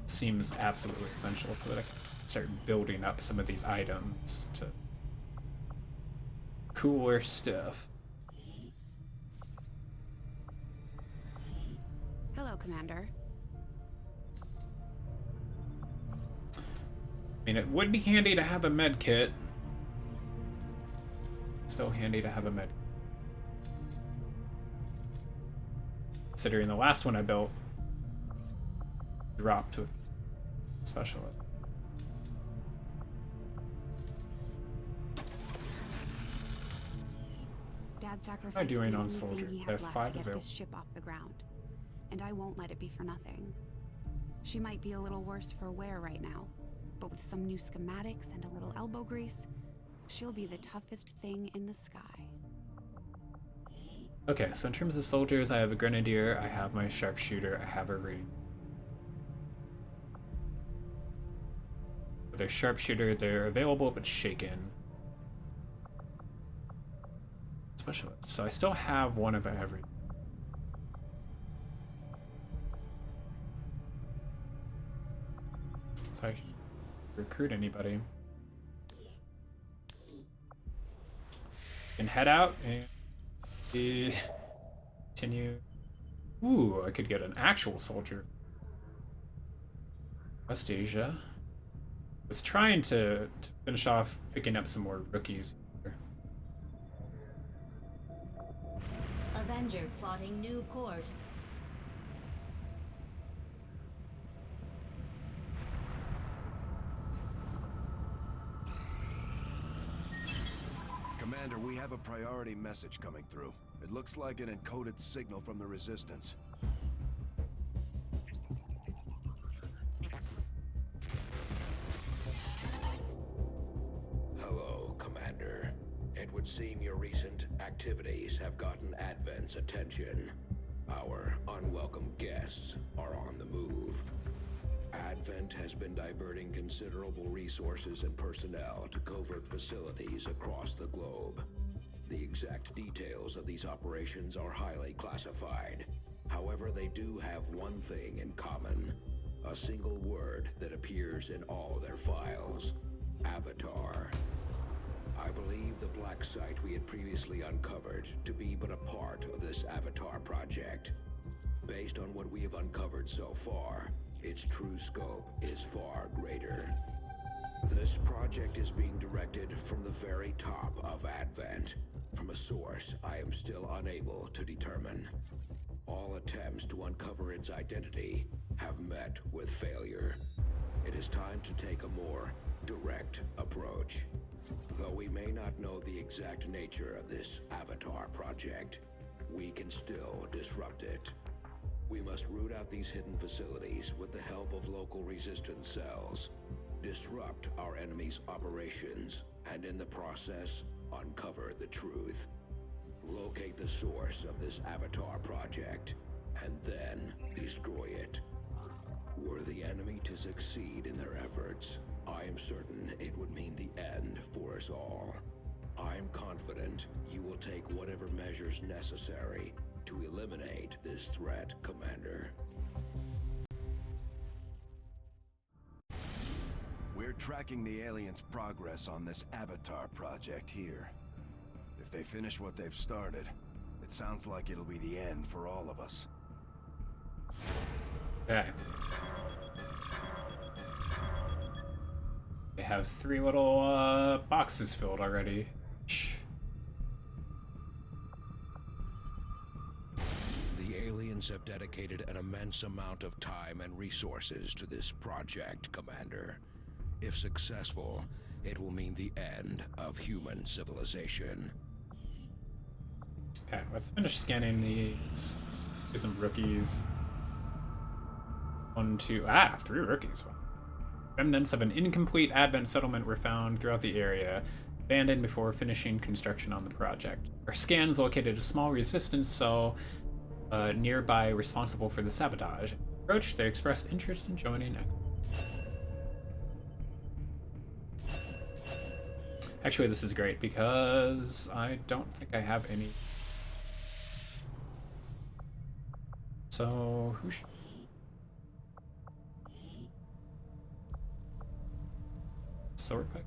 Speaker 1: seems absolutely essential so that I can start building up some of these items to cooler stuff.
Speaker 4: Hello, Commander.
Speaker 1: I mean, it would be handy to have a med kit. Still handy to have a med. Considering the last one I built dropped with special.
Speaker 4: Dad sacrificed
Speaker 1: What am I doing
Speaker 4: the
Speaker 1: on
Speaker 4: only
Speaker 1: soldier?
Speaker 4: thing he
Speaker 1: There
Speaker 4: had
Speaker 1: are
Speaker 4: left
Speaker 1: 5
Speaker 4: to get
Speaker 1: available.
Speaker 4: this ship off the ground, and I won't let it be for nothing. She might be a little worse for wear right now, but with some new schematics and a little elbow grease, she'll be the toughest thing in the sky.
Speaker 1: Okay, so in terms of soldiers, I have a grenadier, I have my sharpshooter, I have a raid. With their sharpshooter, they're available but shaken. Specialist. So I still have one of every. So I should recruit anybody. Can head out and continue. Ooh, I could get an actual soldier. West Asia. I was trying to finish off picking up some more rookies here.
Speaker 10: Avenger plotting new course.
Speaker 2: Commander, we have a priority message coming through. It looks like an encoded signal from the Resistance.
Speaker 11: Hello, Commander. It would seem your recent activity activities have gotten Advent's attention. Our unwelcome guests are on the move. Advent has been diverting considerable resources and personnel to covert facilities across the globe. The exact details of these operations are highly classified. However, they do have one thing in common. A single word that appears in all their files. Avatar. I believe the black site we had previously uncovered to be but a part of this Avatar project. Based on what we have uncovered so far, its true scope is far greater. This project is being directed from the very top of Advent, from a source I am still unable to determine. All attempts to uncover its identity have met with failure. It is time to take a more direct approach. Though we may not know the exact nature of this Avatar project, we can still disrupt it. We must root out these hidden facilities with the help of local resistance cells, disrupt our enemy's operations, and in the process, uncover the truth. Locate the source of this Avatar project, and then destroy it. Were the enemy to succeed in their efforts, I am certain it would mean the end for us all. I am confident you will take whatever measures necessary to eliminate this threat, Commander.
Speaker 2: We're tracking the aliens' progress on this Avatar project here. If they finish what they've started, it sounds like it'll be the end for all of us.
Speaker 1: Okay. They have 3 little boxes filled already. Shh.
Speaker 11: The aliens have dedicated an immense amount of time and resources to this project, Commander. If successful, it will mean the end of human civilization.
Speaker 1: Okay, let's finish scanning these. Do some rookies. 1, 2, 3 rookies. Remnants of an incomplete Advent settlement were found throughout the area, abandoned before finishing construction on the project. Our scans located a small resistance cell nearby responsible for the sabotage. Approached, they expressed interest in joining. Actually, this is great because I don't think I have any. So, who should... Sword pick?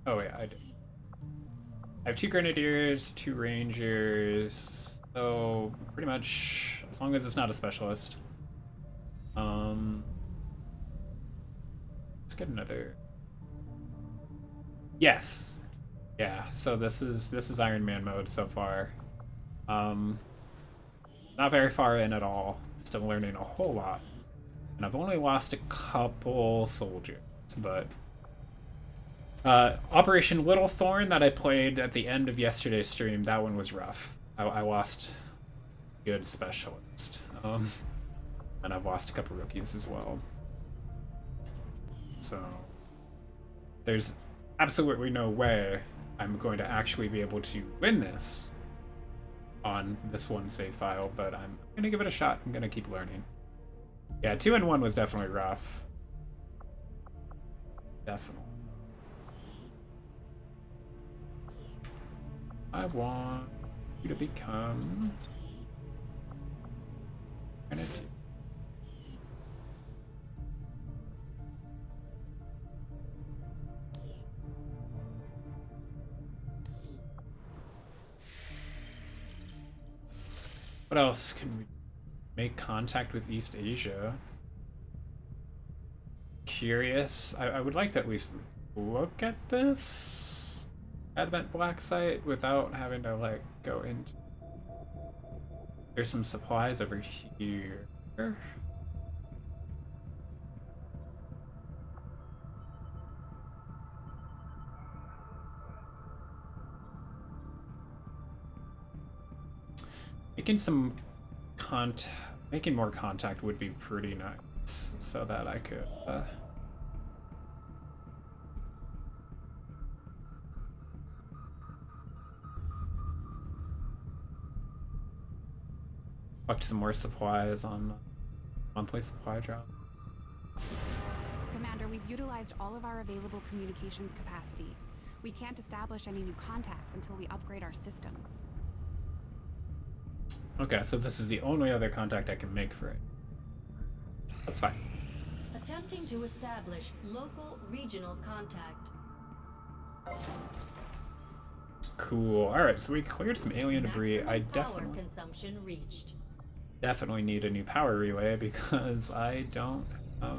Speaker 1: Oh yeah, I do. I have 2 grenadiers, 2 rangers, so pretty much as long as it's not a specialist. Let's get another. Yes. Yeah, so this is Iron Man mode so far. Not very far in at all. Still learning a whole lot. And I've only lost a couple soldiers, but Operation Little Thorn that I played at the end of yesterday's stream, that one was rough. I lost a good specialist. And I've lost a couple rookies as well. So there's absolutely no way I'm going to actually be able to win this on this one save file, but I'm gonna give it a shot. I'm gonna keep learning. Yeah, 2 and 1 was definitely rough. Definitely. I want you to become energy. What else can we make contact with East Asia? Curious. I would like to at least look at this Advent Black site without having to like go into. There's some supplies over here. Making more contact would be pretty nice, so that I could collect some more supplies on the monthly supply drop.
Speaker 4: Commander, we've utilized all of our available communications capacity. We can't establish any new contacts until we upgrade our systems.
Speaker 1: Okay, so this is the only other contact I can make for it. That's fine.
Speaker 10: Attempting to establish local regional contact.
Speaker 1: Cool. Alright, so we cleared some alien debris. I
Speaker 10: Power consumption reached.
Speaker 1: definitely need a new power relay because I don't have...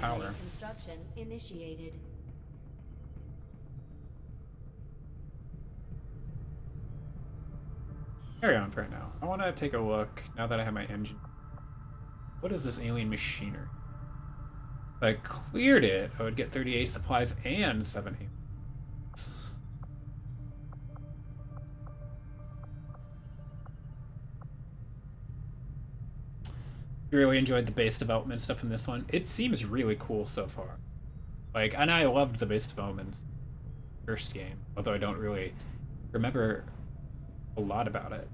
Speaker 1: power.
Speaker 10: Construction initiated.
Speaker 1: Carry on for right now. I want to take a look, now that I have my engine. What is this alien machinery? If I cleared it, I would get 38 supplies and 7 aliens. Really enjoyed the base development stuff in this one. It seems really cool so far. Like, and I loved the base development first game, although I don't really remember a lot about it.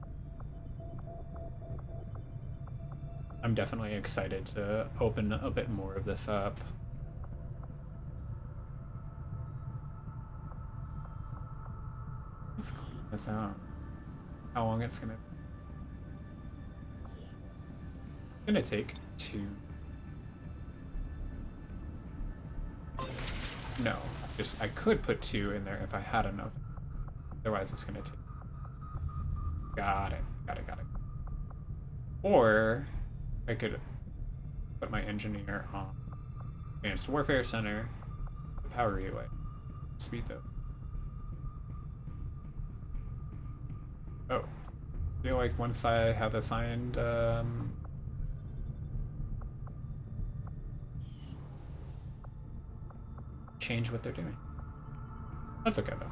Speaker 1: I'm definitely excited to open a bit more of this up. Let's clean this out. How long it's gonna take 2. No, just I could put 2 in there if I had enough. Otherwise, it's gonna take. Got it. Or I could put my engineer on Advanced Warfare Center, the power relay, speed though. Oh, I feel like once I have assigned change what they're doing. That's okay though.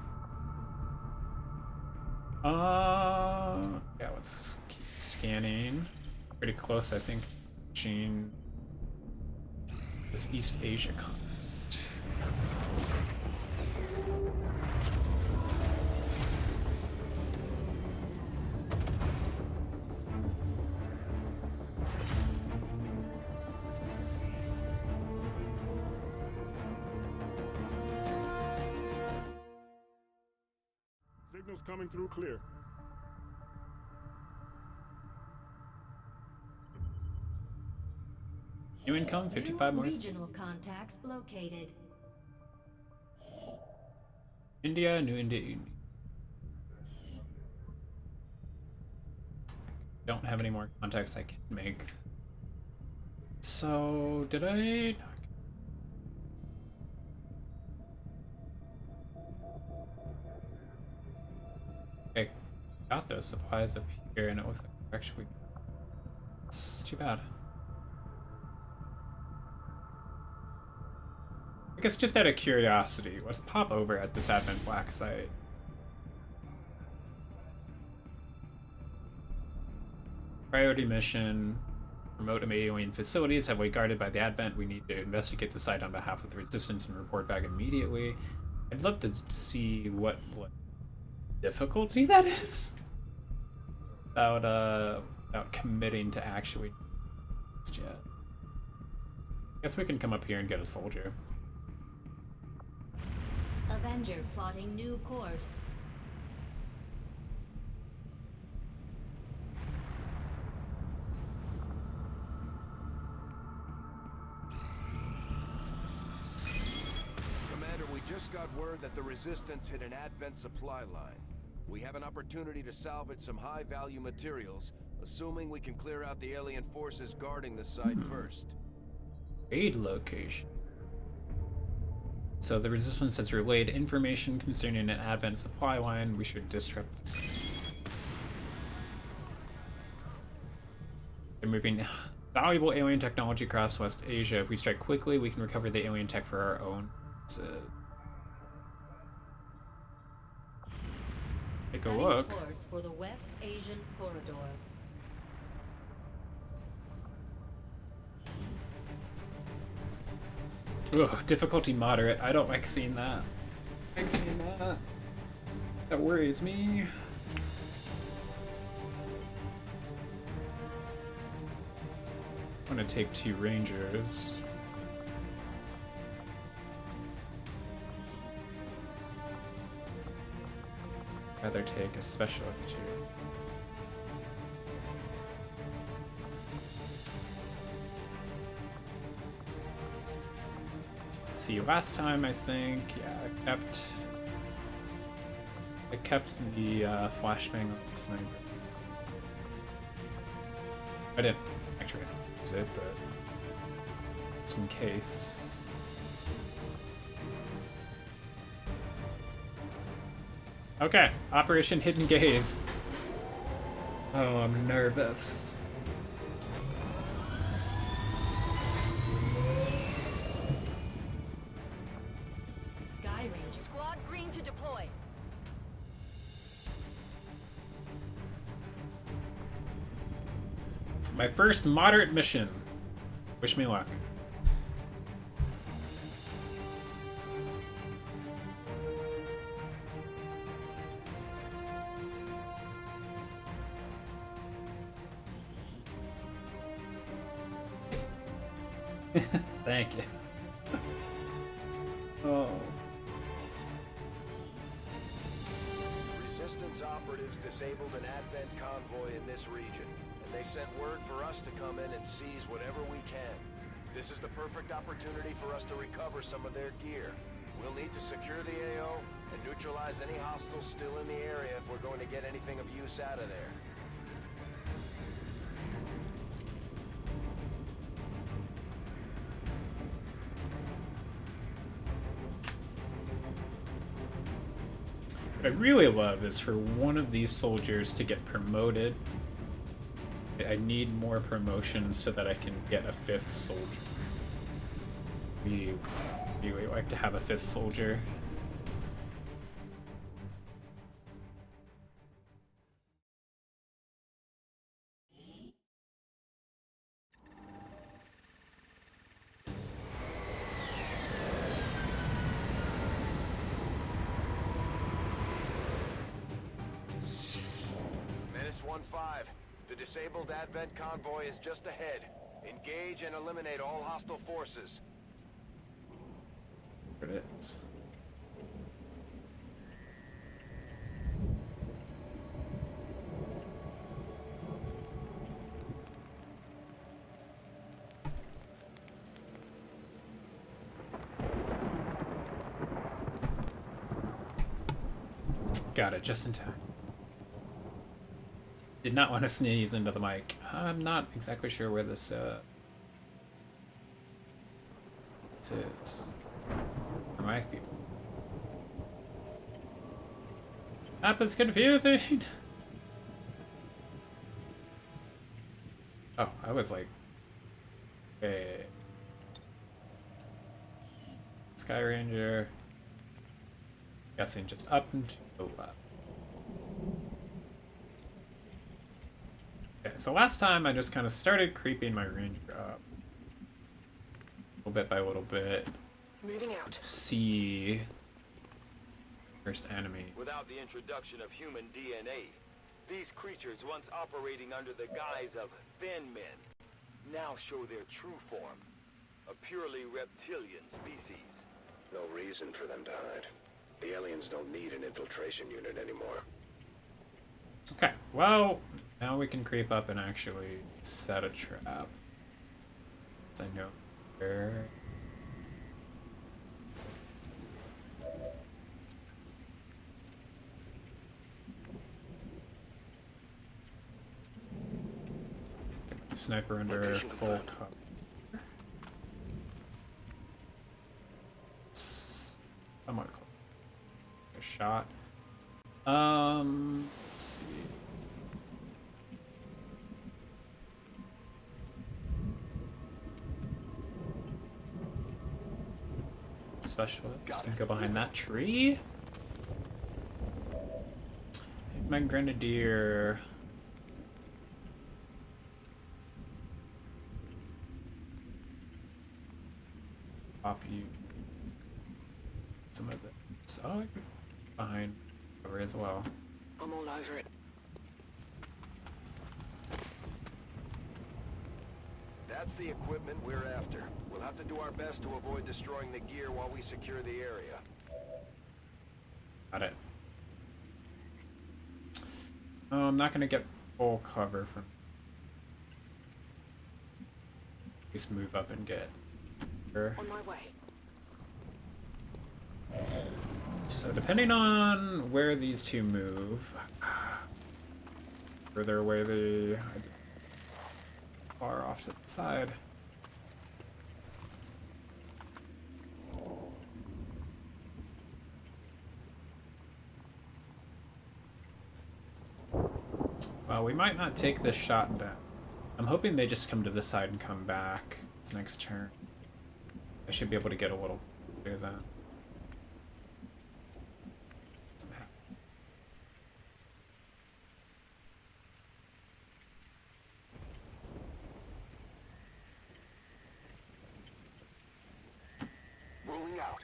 Speaker 1: Yeah, let's keep scanning. Pretty close, I think. Gene. This East Asia continent.
Speaker 13: Signals coming through clear.
Speaker 1: New income, 55 more.
Speaker 10: Regional contacts located.
Speaker 1: India, New India. Don't have any more contacts I can make. So, did I? I got those supplies up here, and it looks like actually it's too bad. I guess just out of curiosity, let's pop over at this Advent Black site. Priority mission. Remote alien facilities heavily guarded by the Advent. We need to investigate the site on behalf of the Resistance and report back immediately. I'd love to see what difficulty that is. Without committing to actually just yet. Guess we can come up here and get a soldier.
Speaker 10: Avenger plotting new course.
Speaker 2: Commander, we just got word that the Resistance hit an Advent supply line. We have an opportunity to salvage some high-value materials, assuming we can clear out the alien forces guarding the site first.
Speaker 1: Raid location. So the Resistance has relayed information concerning an Advent supply line. We should disrupt. They're moving valuable alien technology across West Asia. If we strike quickly, we can recover the alien tech for our own. Take a look.
Speaker 10: Course for the West Asian corridor.
Speaker 1: Ugh, difficulty moderate. I don't like seeing that. I like seeing that. That worries me. I'm gonna take 2 rangers. Rather take a specialist too. Let's see, last time I think, yeah, I kept the flashbang on the sniper. I didn't actually use it, but just in case. Okay, Operation Hidden Gaze. Oh, I'm nervous.
Speaker 10: Sky Ranger. Squad green to deploy.
Speaker 1: My first moderate mission. Wish me luck. Thank you. Oh.
Speaker 12: Resistance operatives disabled an Advent convoy in this region, and they sent word for us to come in and seize whatever we can. This is the perfect opportunity for us to recover some of their gear. We'll need to secure the AO and neutralize any hostiles still in the area if we're going to get anything of use out of there.
Speaker 1: What I really love is for one of these soldiers to get promoted. I need more promotions so that I can get a 5th soldier. We really like to have a 5th soldier.
Speaker 12: Menace 1-5. The disabled Advent convoy is just ahead. Engage and eliminate all hostile forces.
Speaker 1: There it is. Got it, just in time. Did not want to sneeze into the mic. I'm not exactly sure where this is. There might be. Map is confusing. Oh, I was like, okay. Sky Ranger. Guessing just up and to the left. Okay, so last time I just kind of started creeping my ranger up. Little bit by little bit.
Speaker 9: Moving out.
Speaker 1: Let's see. First enemy.
Speaker 5: Without the introduction of human DNA, these creatures once operating under the guise of thin men now show their true form, a purely reptilian species.
Speaker 12: No reason for them to hide. The aliens don't need an infiltration unit anymore.
Speaker 1: Okay, well, now we can creep up and actually set a trap. As I know where. Sniper under full cover. Somewhat close. A shot. Let's see. Specialist can go behind that tree. My grenadier. pop you some of it. So I could behind cover as well.
Speaker 9: I'm all over it.
Speaker 12: That's the equipment we're after. We'll have to do our best to avoid destroying the gear while we secure the area.
Speaker 1: Got it. Oh, I'm not gonna get full cover from. Just move up and get her.
Speaker 9: On my way.
Speaker 1: So depending on where these two move, further away they are off to the side. Well, we might not take this shot down. I'm hoping they just come to this side and come back this next turn. I should be able to get a little bit of that.
Speaker 12: Rolling out.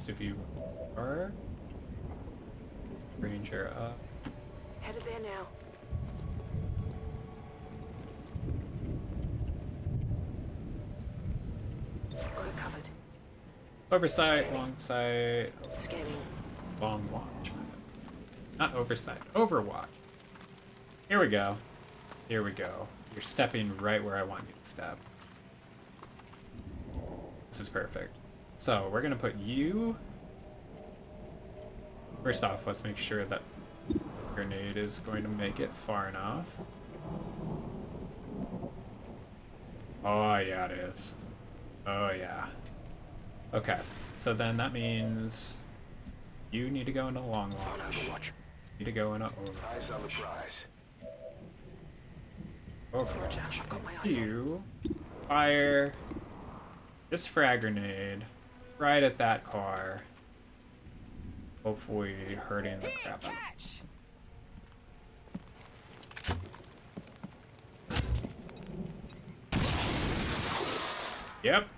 Speaker 1: If you are Ranger up.
Speaker 9: Headed there now. Got it covered.
Speaker 1: Oversight, long sight,
Speaker 9: Scanning.
Speaker 1: long watch. Not oversight, overwatch. Here we go. Here we go. You're stepping right where I want you to step. This is perfect. So we're gonna put you. First off, let's make sure that grenade is going to make it far enough. Oh yeah, it is. Oh yeah. Okay, so then that means you need to go into long watch. You need to go into
Speaker 12: Eyes on the prize.
Speaker 1: overwatch. You fire this frag grenade right at that car. Hopefully hurting the crap out of it. Yep.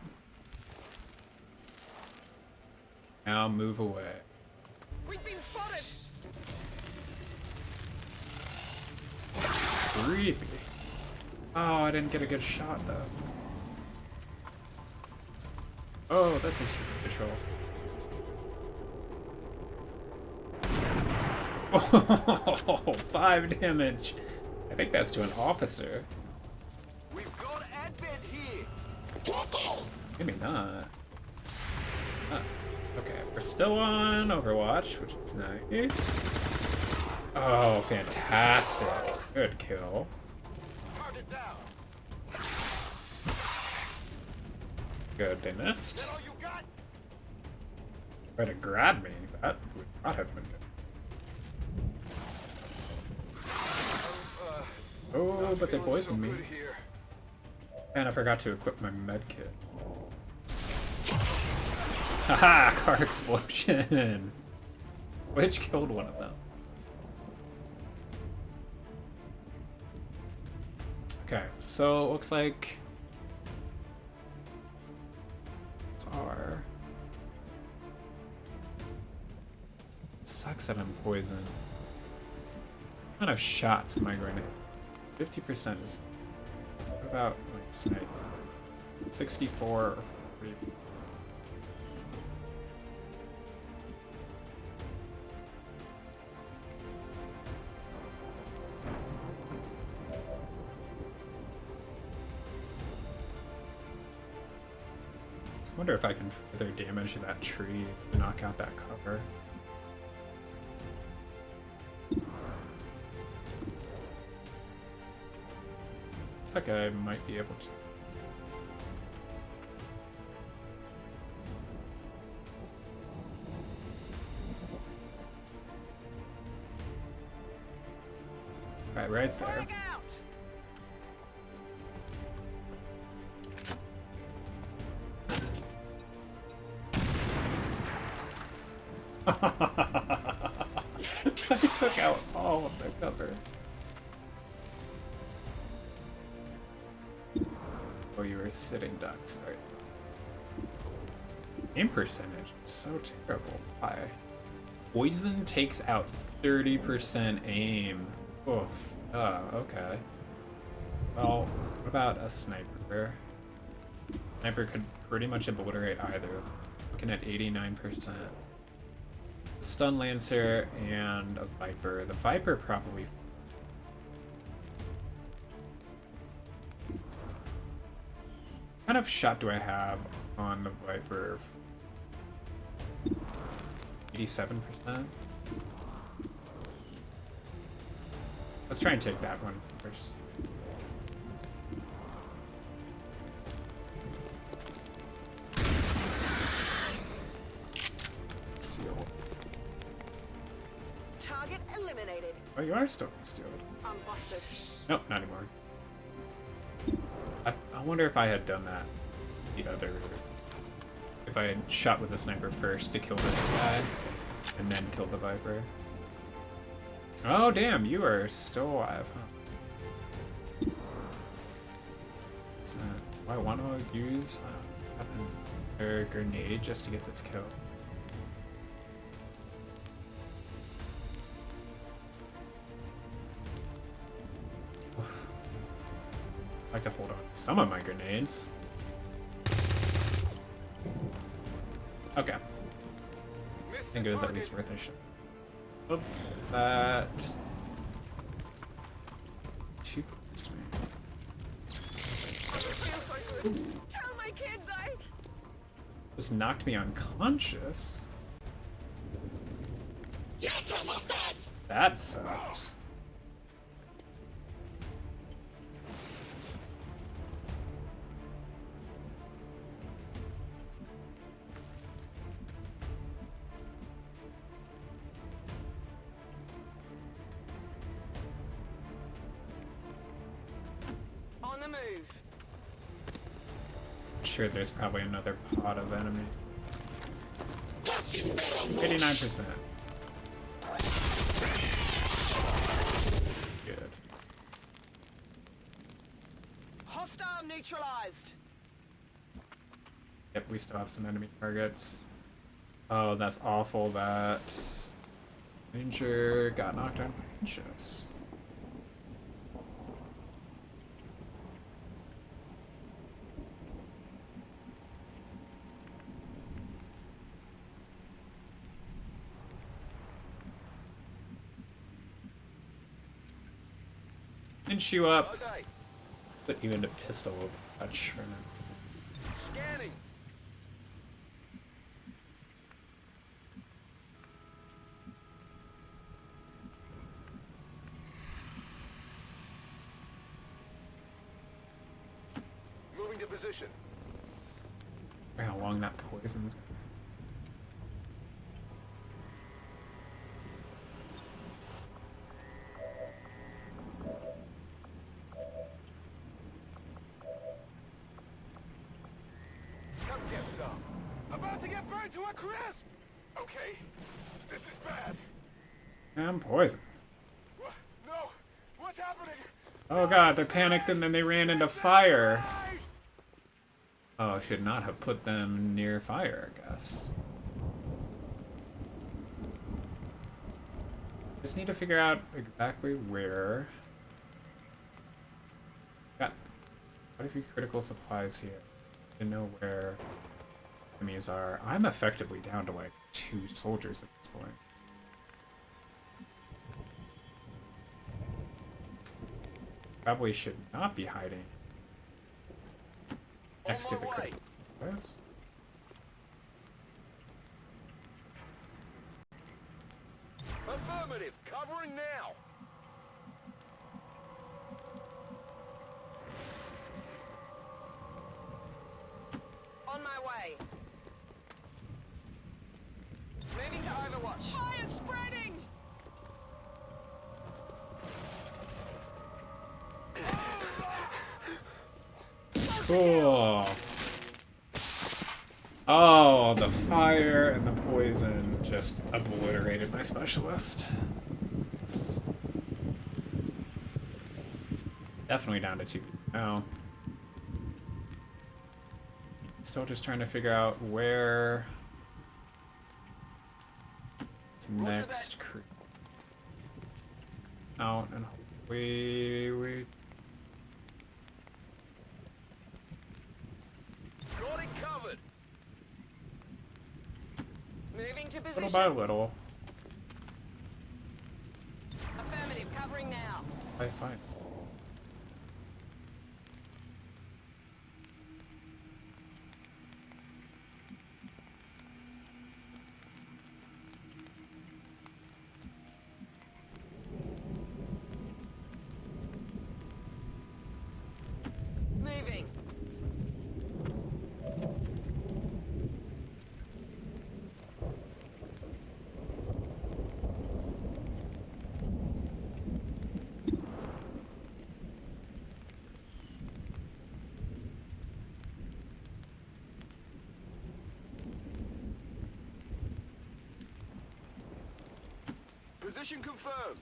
Speaker 1: Now move away.
Speaker 10: We've been spotted.
Speaker 1: Creepy. Oh, I didn't get a good shot though. Oh, that's a super patrol. Oh, 5 damage. I think that's to an officer.
Speaker 12: We've got advent here.
Speaker 1: Maybe not. Okay, we're still on Overwatch, which is nice. Oh, fantastic. Good kill.
Speaker 12: Target down.
Speaker 1: Good, they missed.
Speaker 12: All you got?
Speaker 1: Try to grab me. That would not have been good. Oh, but they poisoned me. And I forgot to equip my medkit. Haha, car explosion! Which killed one of them. Okay, so it looks like it's our. Sucks that I'm poisoned. What kind of shots am I grenade? 50% is about like snipe. 64 or 40. I wonder if I can further damage that tree to knock out that cover. Looks like I might be able to. Right there. I took out all of the cover. you were sitting duck, sorry. Aim percentage is so terrible. Why? Poison takes out 30% aim. Oof. Oh, okay. Well, what about a sniper? Sniper could pretty much obliterate either. Looking at 89%. Stun Lancer and a Viper. The Viper probably... What kind of shot do I have on the Viper? 87%? Let's try and take that one first. Seal.
Speaker 9: Target eliminated.
Speaker 1: Oh, you are still concealed.
Speaker 9: I'm busted.
Speaker 1: Nope, not anymore. I wonder if I had done that the other... If I had shot with the sniper first to kill this guy, and then killed the Viper. Oh, damn, you are still alive, huh? So, do I want to use a grenade just to get this kill? I like to hold on to some of my grenades. Okay. I think it was at least worth a shot. Of that. 2 points to me.
Speaker 9: Tell my kids
Speaker 1: Just knocked me unconscious. That sucks.
Speaker 9: on the move.
Speaker 1: Sure, there's probably another pod of enemy. 89%. Good.
Speaker 9: Hostile neutralized.
Speaker 1: Yep, we still have some enemy targets. Oh, that's awful that Ranger got knocked unconscious. Didn't you up? But even a pistol will touch for now.
Speaker 12: Scanning. Moving to position.
Speaker 1: How long that poison's.
Speaker 12: Come get some. About to get burned to a crisp. Okay, this is bad.
Speaker 1: I'm poisoned.
Speaker 12: No, what's happening?
Speaker 1: Oh god, they're panicked and then they ran into fire. Oh, I should not have put them near fire, I guess. Just need to figure out exactly where. Got quite a few critical supplies here. To know where enemies are. I'm effectively down to like 2 soldiers at this point. Probably should not be hiding next to the critical supplies.
Speaker 12: Affirmative, covering now.
Speaker 9: On my way. Moving to Overwatch. Fire spreading!
Speaker 1: Cool. Oh, the fire and the poison just obliterated my specialist. It's definitely down to 2 now. Still just trying to figure out where it's next out, and we
Speaker 9: Got it covered. Moving to position.
Speaker 1: little by little.
Speaker 9: Affirmative, covering now.
Speaker 1: I find.
Speaker 9: Moving.
Speaker 12: Position confirmed.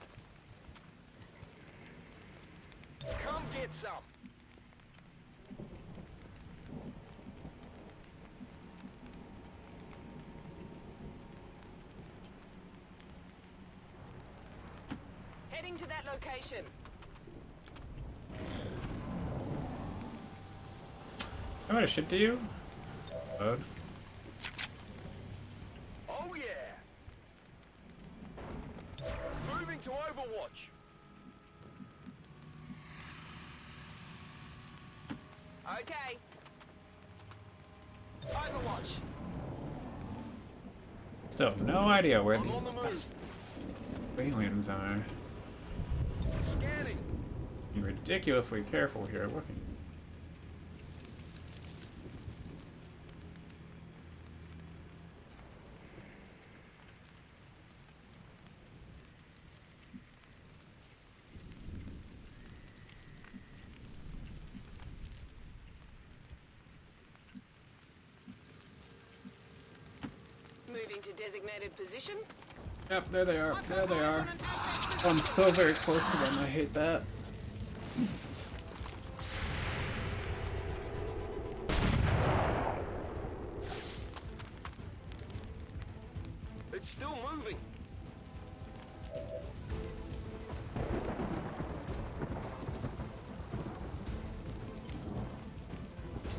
Speaker 12: Come get some.
Speaker 9: Heading to that location.
Speaker 1: I'm gonna shit to you. Load.
Speaker 12: Oh yeah. Moving to Overwatch.
Speaker 9: Okay. Overwatch.
Speaker 1: Still no idea where
Speaker 12: I'm
Speaker 1: these
Speaker 12: on the move.
Speaker 1: last aliens are.
Speaker 12: Scanning.
Speaker 1: Be ridiculously careful here looking.
Speaker 9: Moving to designated position.
Speaker 1: Yep, there they are. There they are. Oh, I'm so very close to them. I hate that.
Speaker 12: It's still moving.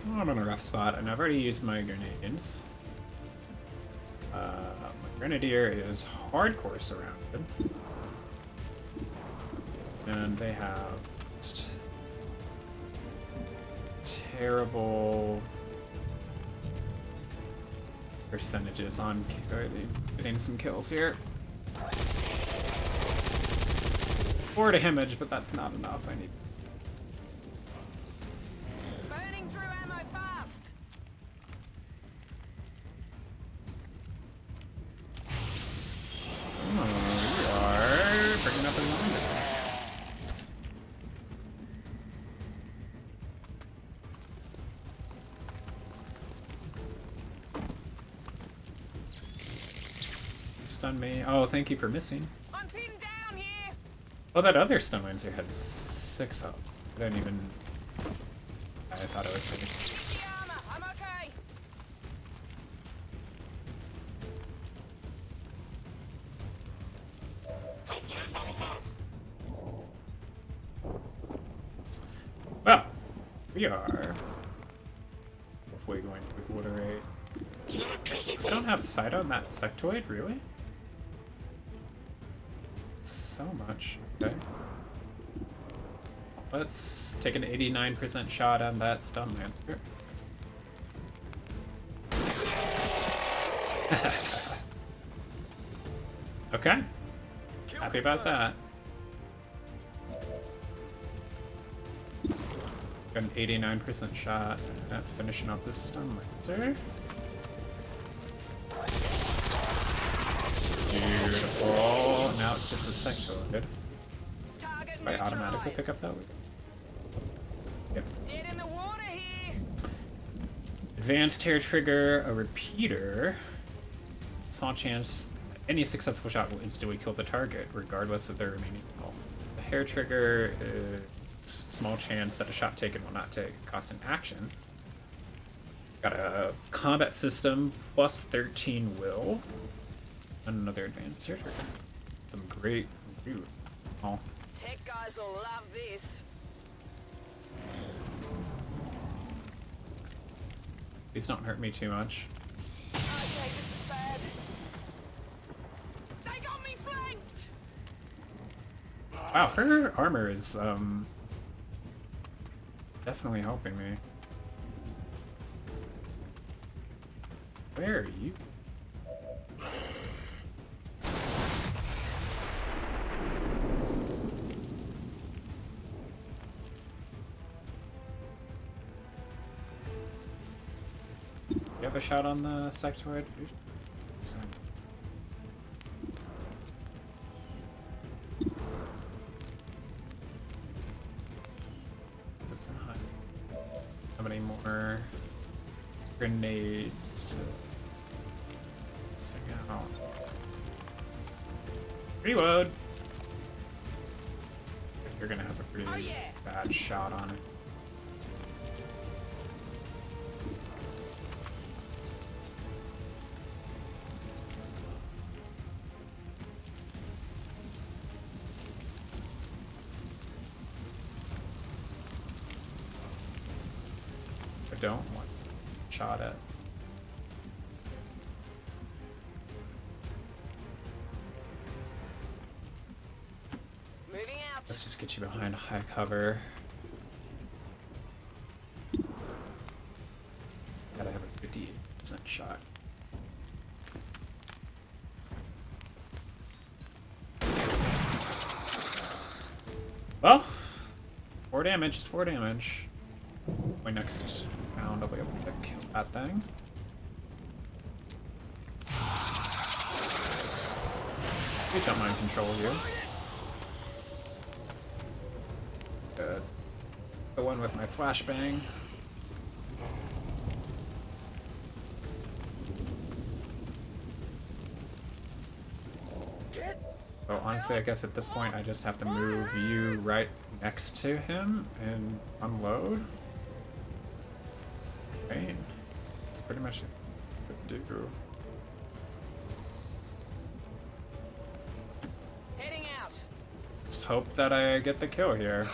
Speaker 1: Oh, I'm in a rough spot, and I've already used my grenades. My grenadier is hardcore surrounded. And they have just terrible percentages on getting some kills here. 4 to damage, but that's not enough. I need.
Speaker 9: Burning through ammo fast.
Speaker 1: Oh, you are bringing up a number. Stun me. Oh, thank you for missing.
Speaker 9: I'm pinned down here.
Speaker 1: Oh, that other stun lancer had 6 up. I didn't even. I thought it was pretty.
Speaker 9: The armor. I'm okay.
Speaker 1: Well, we are hopefully going to obliterate. I don't have sight on that sectoid, really? So much. Okay. Let's take an 89% shot on that stun lancer. Okay. Happy about that. Got an 89% shot at finishing off this stun lancer. Beautiful. Now it's just a sectoid.
Speaker 9: Target
Speaker 1: I automatically
Speaker 9: neutralized.
Speaker 1: pick up that weapon. Yep.
Speaker 9: Get in the water here.
Speaker 1: Advanced hair trigger, a repeater. Small chance any successful shot will instantly kill the target, regardless of their remaining health. The hair trigger is small chance that a shot taken will not take cost an action. Got a combat system plus 13 will. And another advanced territory. Some great loot. Oh.
Speaker 9: Tech guys will love this.
Speaker 1: Please don't hurt me too much.
Speaker 9: Okay, this is bad. They got me flanked.
Speaker 1: Wow, her armor is definitely helping me. Where are you? You have a shot on the sectoid? How many more grenades to sing out? Reload! You're gonna have a pretty bad shot on it. I don't want shot at.
Speaker 9: Moving out.
Speaker 1: Let's just get you behind high cover. Gotta have a 58% shot. Well, 4 damage is 4 damage. My next round I'll be able to kill that thing. Please don't mind control you. Good. The one with my flashbang. So honestly, I guess at this point I just have to move you right next to him and unload. Right. That's pretty much what to do.
Speaker 9: Heading out.
Speaker 1: Just hope that I get the kill here.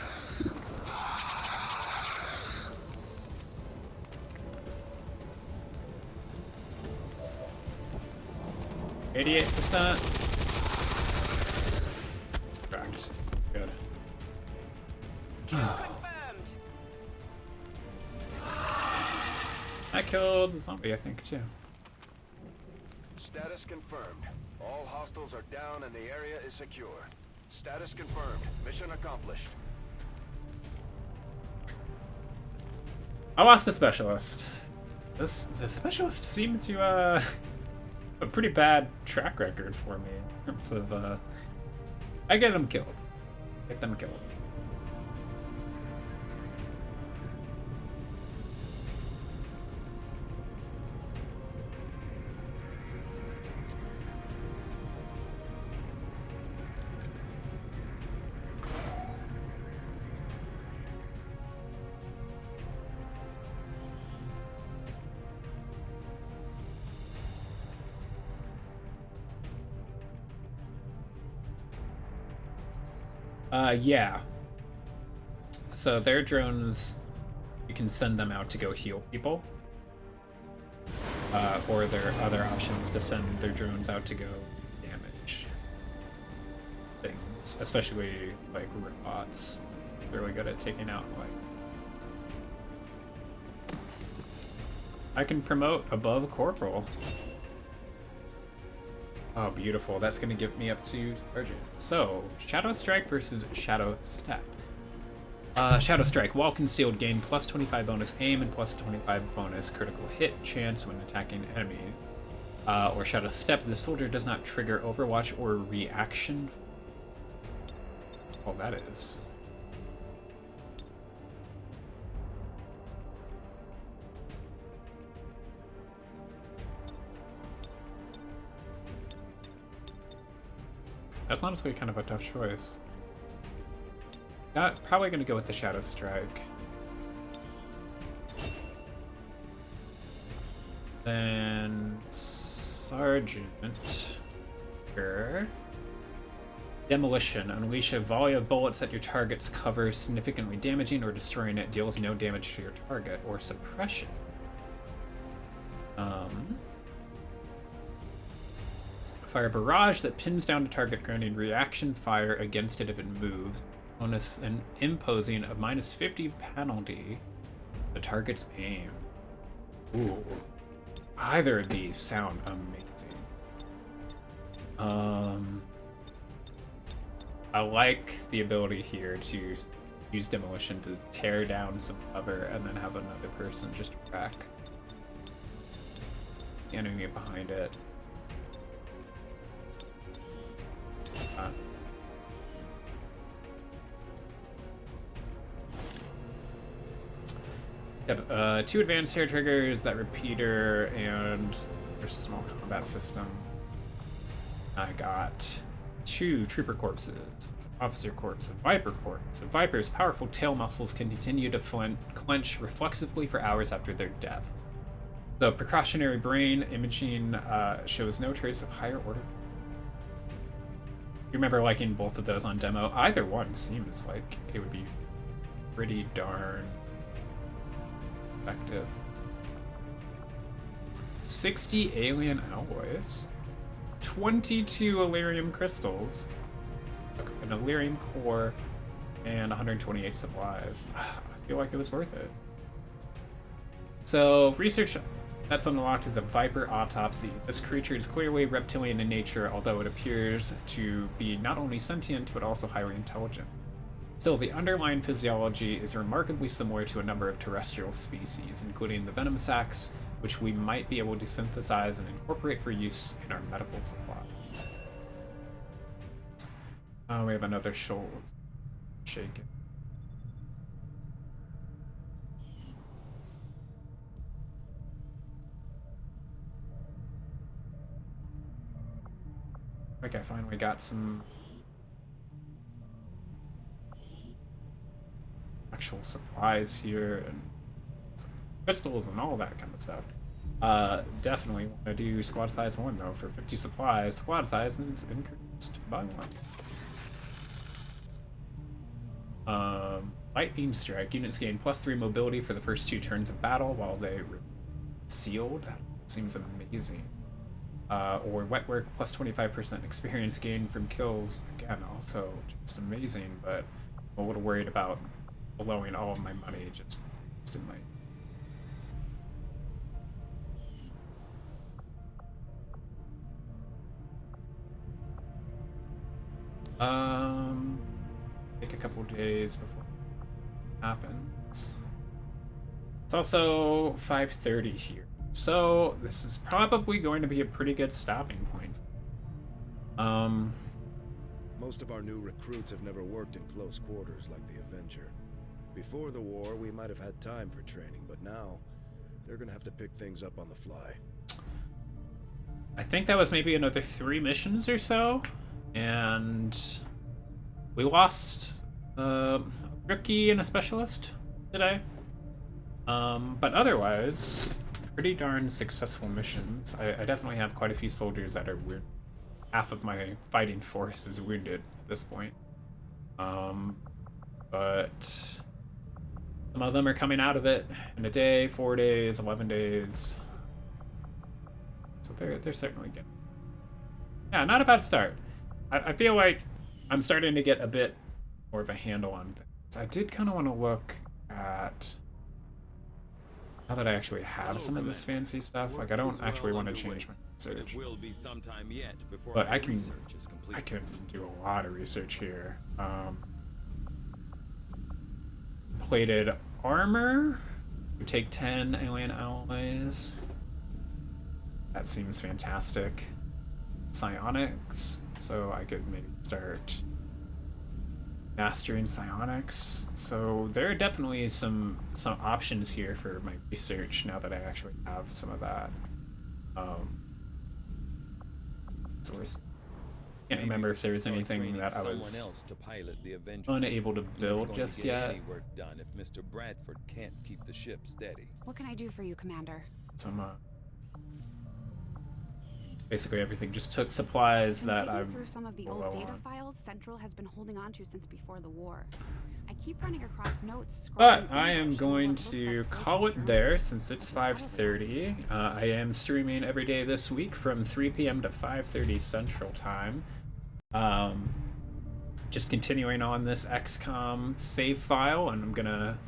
Speaker 1: 88%. Cracked. Good. I killed the zombie, I think, too.
Speaker 12: Status confirmed. All hostiles are down and the area is secure. Status confirmed. Mission accomplished.
Speaker 1: I lost a specialist. The specialist seemed to a pretty bad track record for me in terms of I get them killed. Get them killed. Yeah. So their drones, you can send them out to go heal people. Or there are other options to send their drones out to go damage things, especially like robots. They're really good at taking out like. I can promote above corporal. Oh, beautiful. That's going to get me up to sergeant. So, Shadow Strike versus Shadow Step. Shadow Strike. While concealed, gain plus 25 bonus aim and plus 25 bonus critical hit chance when attacking enemy. Or Shadow Step. The soldier does not trigger Overwatch or reaction. Oh, that is. That's honestly kind of a tough choice. Probably going to go with the Shadow Strike. Then Sergeant. Here. Demolition. Unleash a volley of bullets at your target's cover, significantly damaging or destroying it. Deals no damage to your target. Or suppression. Fire a barrage that pins down the target, granting reaction fire against it if it moves. Bonus and imposing a minus 50 penalty. The target's aim. Ooh. Either of these sound amazing. I like the ability here to use demolition to tear down some cover and then have another person just wreck the enemy behind it. Two advanced hair triggers, that repeater, and a small combat system. I got 2 trooper corpses, officer corpse, a viper corpse. The viper's powerful tail muscles can continue to clench reflexively for hours after their death. The precautionary brain imaging shows no trace of higher order. You remember liking both of those on demo? Either one seems like it would be pretty darn effective. 60 alien alloys, 22 Illyrium crystals, an Illyrium core, and 128 supplies. I feel like it was worth it. So, research that's unlocked is a Viper autopsy. This creature is clearly reptilian in nature, although it appears to be not only sentient, but also highly intelligent. Still, the underlying physiology is remarkably similar to a number of terrestrial species, including the venom sacs, which we might be able to synthesize and incorporate for use in our medical supply. Oh, we have another shoal. Shaken. Like I finally got some actual supplies here and some crystals and all that kind of stuff. Definitely want to do squad size 1 though. For 50 supplies, squad size is increased by 1. Lightning Strike. Units gain +3 mobility for the first 2 turns of battle while they sealed. That seems amazing. Or Wet Work, +25% experience gain from kills. Again, also just amazing, but I'm a little worried about blowing all of my money just instantly. Take a couple days before it happens. It's also 5:30 here. So, this is probably going to be a pretty good stopping point.
Speaker 2: Most of our new recruits have never worked in close quarters like the Avenger. Before the war, we might have had time for training, but now they're gonna have to pick things up on the fly.
Speaker 1: I think that was maybe another 3 missions or so, and we lost a rookie and a specialist today. But otherwise, pretty darn successful missions. I definitely have quite a few soldiers that are wounded. Half of my fighting force is wounded at this point. But some of them are coming out of it in a day, 4 days, 11 days. So they're certainly getting. Yeah, not a bad start. I feel like I'm starting to get a bit more of a handle on things. I did kind of want to look at, now that I actually have some of this fancy stuff, like I don't actually want to change my research. But I can do a lot of research here. Plated armor. You take 10 alien alloys. That seems fantastic. Psionics. So I could maybe start mastering psionics. So there are definitely some options here for my research now that I actually have some of that. So I can't remember if there was anything that I was unable to build just yet.
Speaker 5: Work done if Mr. Bradford can't keep the ship steady.
Speaker 4: What can I do for you, Commander?
Speaker 1: Some basically everything. Just took supplies that I
Speaker 4: digging through some of the
Speaker 1: were
Speaker 4: old
Speaker 1: low
Speaker 4: data
Speaker 1: on.
Speaker 4: files Central has been holding on to since before the war. I keep running across notes.
Speaker 1: But
Speaker 4: scrawled in
Speaker 1: I am
Speaker 4: English in
Speaker 1: going
Speaker 4: what looks
Speaker 1: to
Speaker 4: like
Speaker 1: call
Speaker 4: broken
Speaker 1: it there
Speaker 4: German.
Speaker 1: since it's
Speaker 4: I think all of it
Speaker 1: 5:30. I am streaming every day this week from 3 p.m. to 5:30 Central Time. Um, just continuing on this XCOM save file, and I'm gonna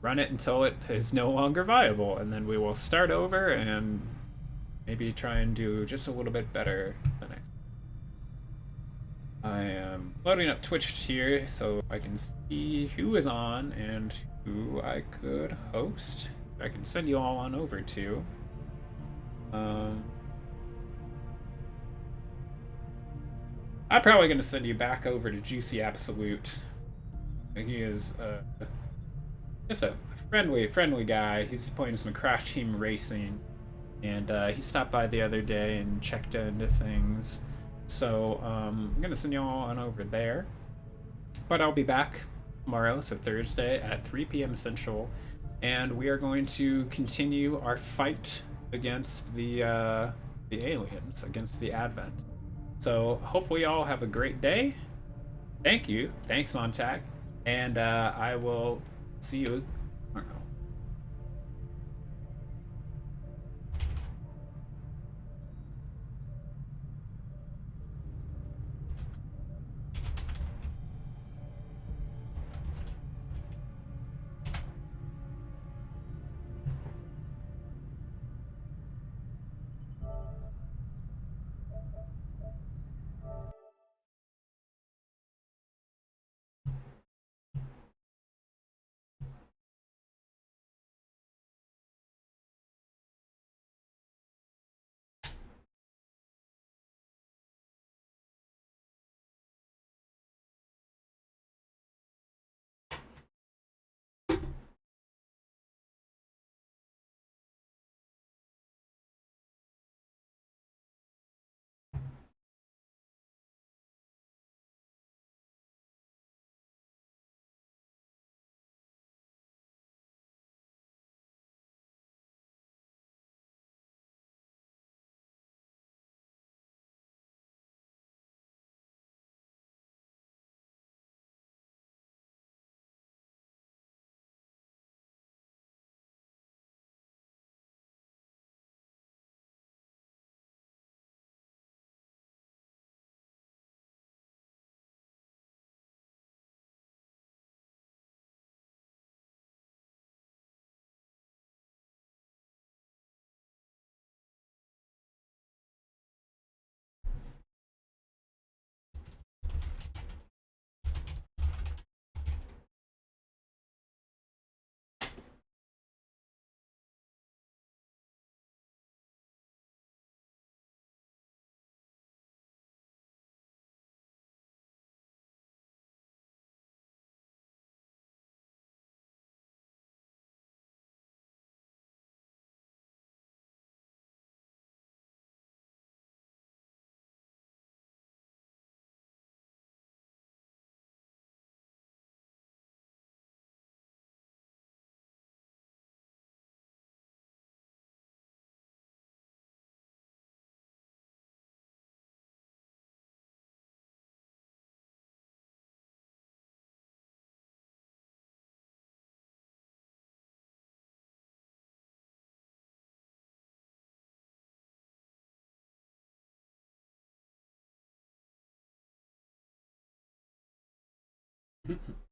Speaker 1: run it until it is no longer viable, and then we will start over and maybe try and do just a little bit better the next. I am loading up Twitch here so I can see who is on and who I could host. I can send you all on over to. I'm probably going to send you back over to Juicy Absolute. He is just a friendly guy. He's playing some Crash Team Racing, and he stopped by the other day and checked into things. So I'm going to send you all on over there. But I'll be back tomorrow, so Thursday at 3 p.m. Central, and we are going to continue our fight against the aliens, against the Advent. So hopefully y'all have a great day. Thank you. Thanks, Montag. And I will see you tomorrow. Mm-hmm.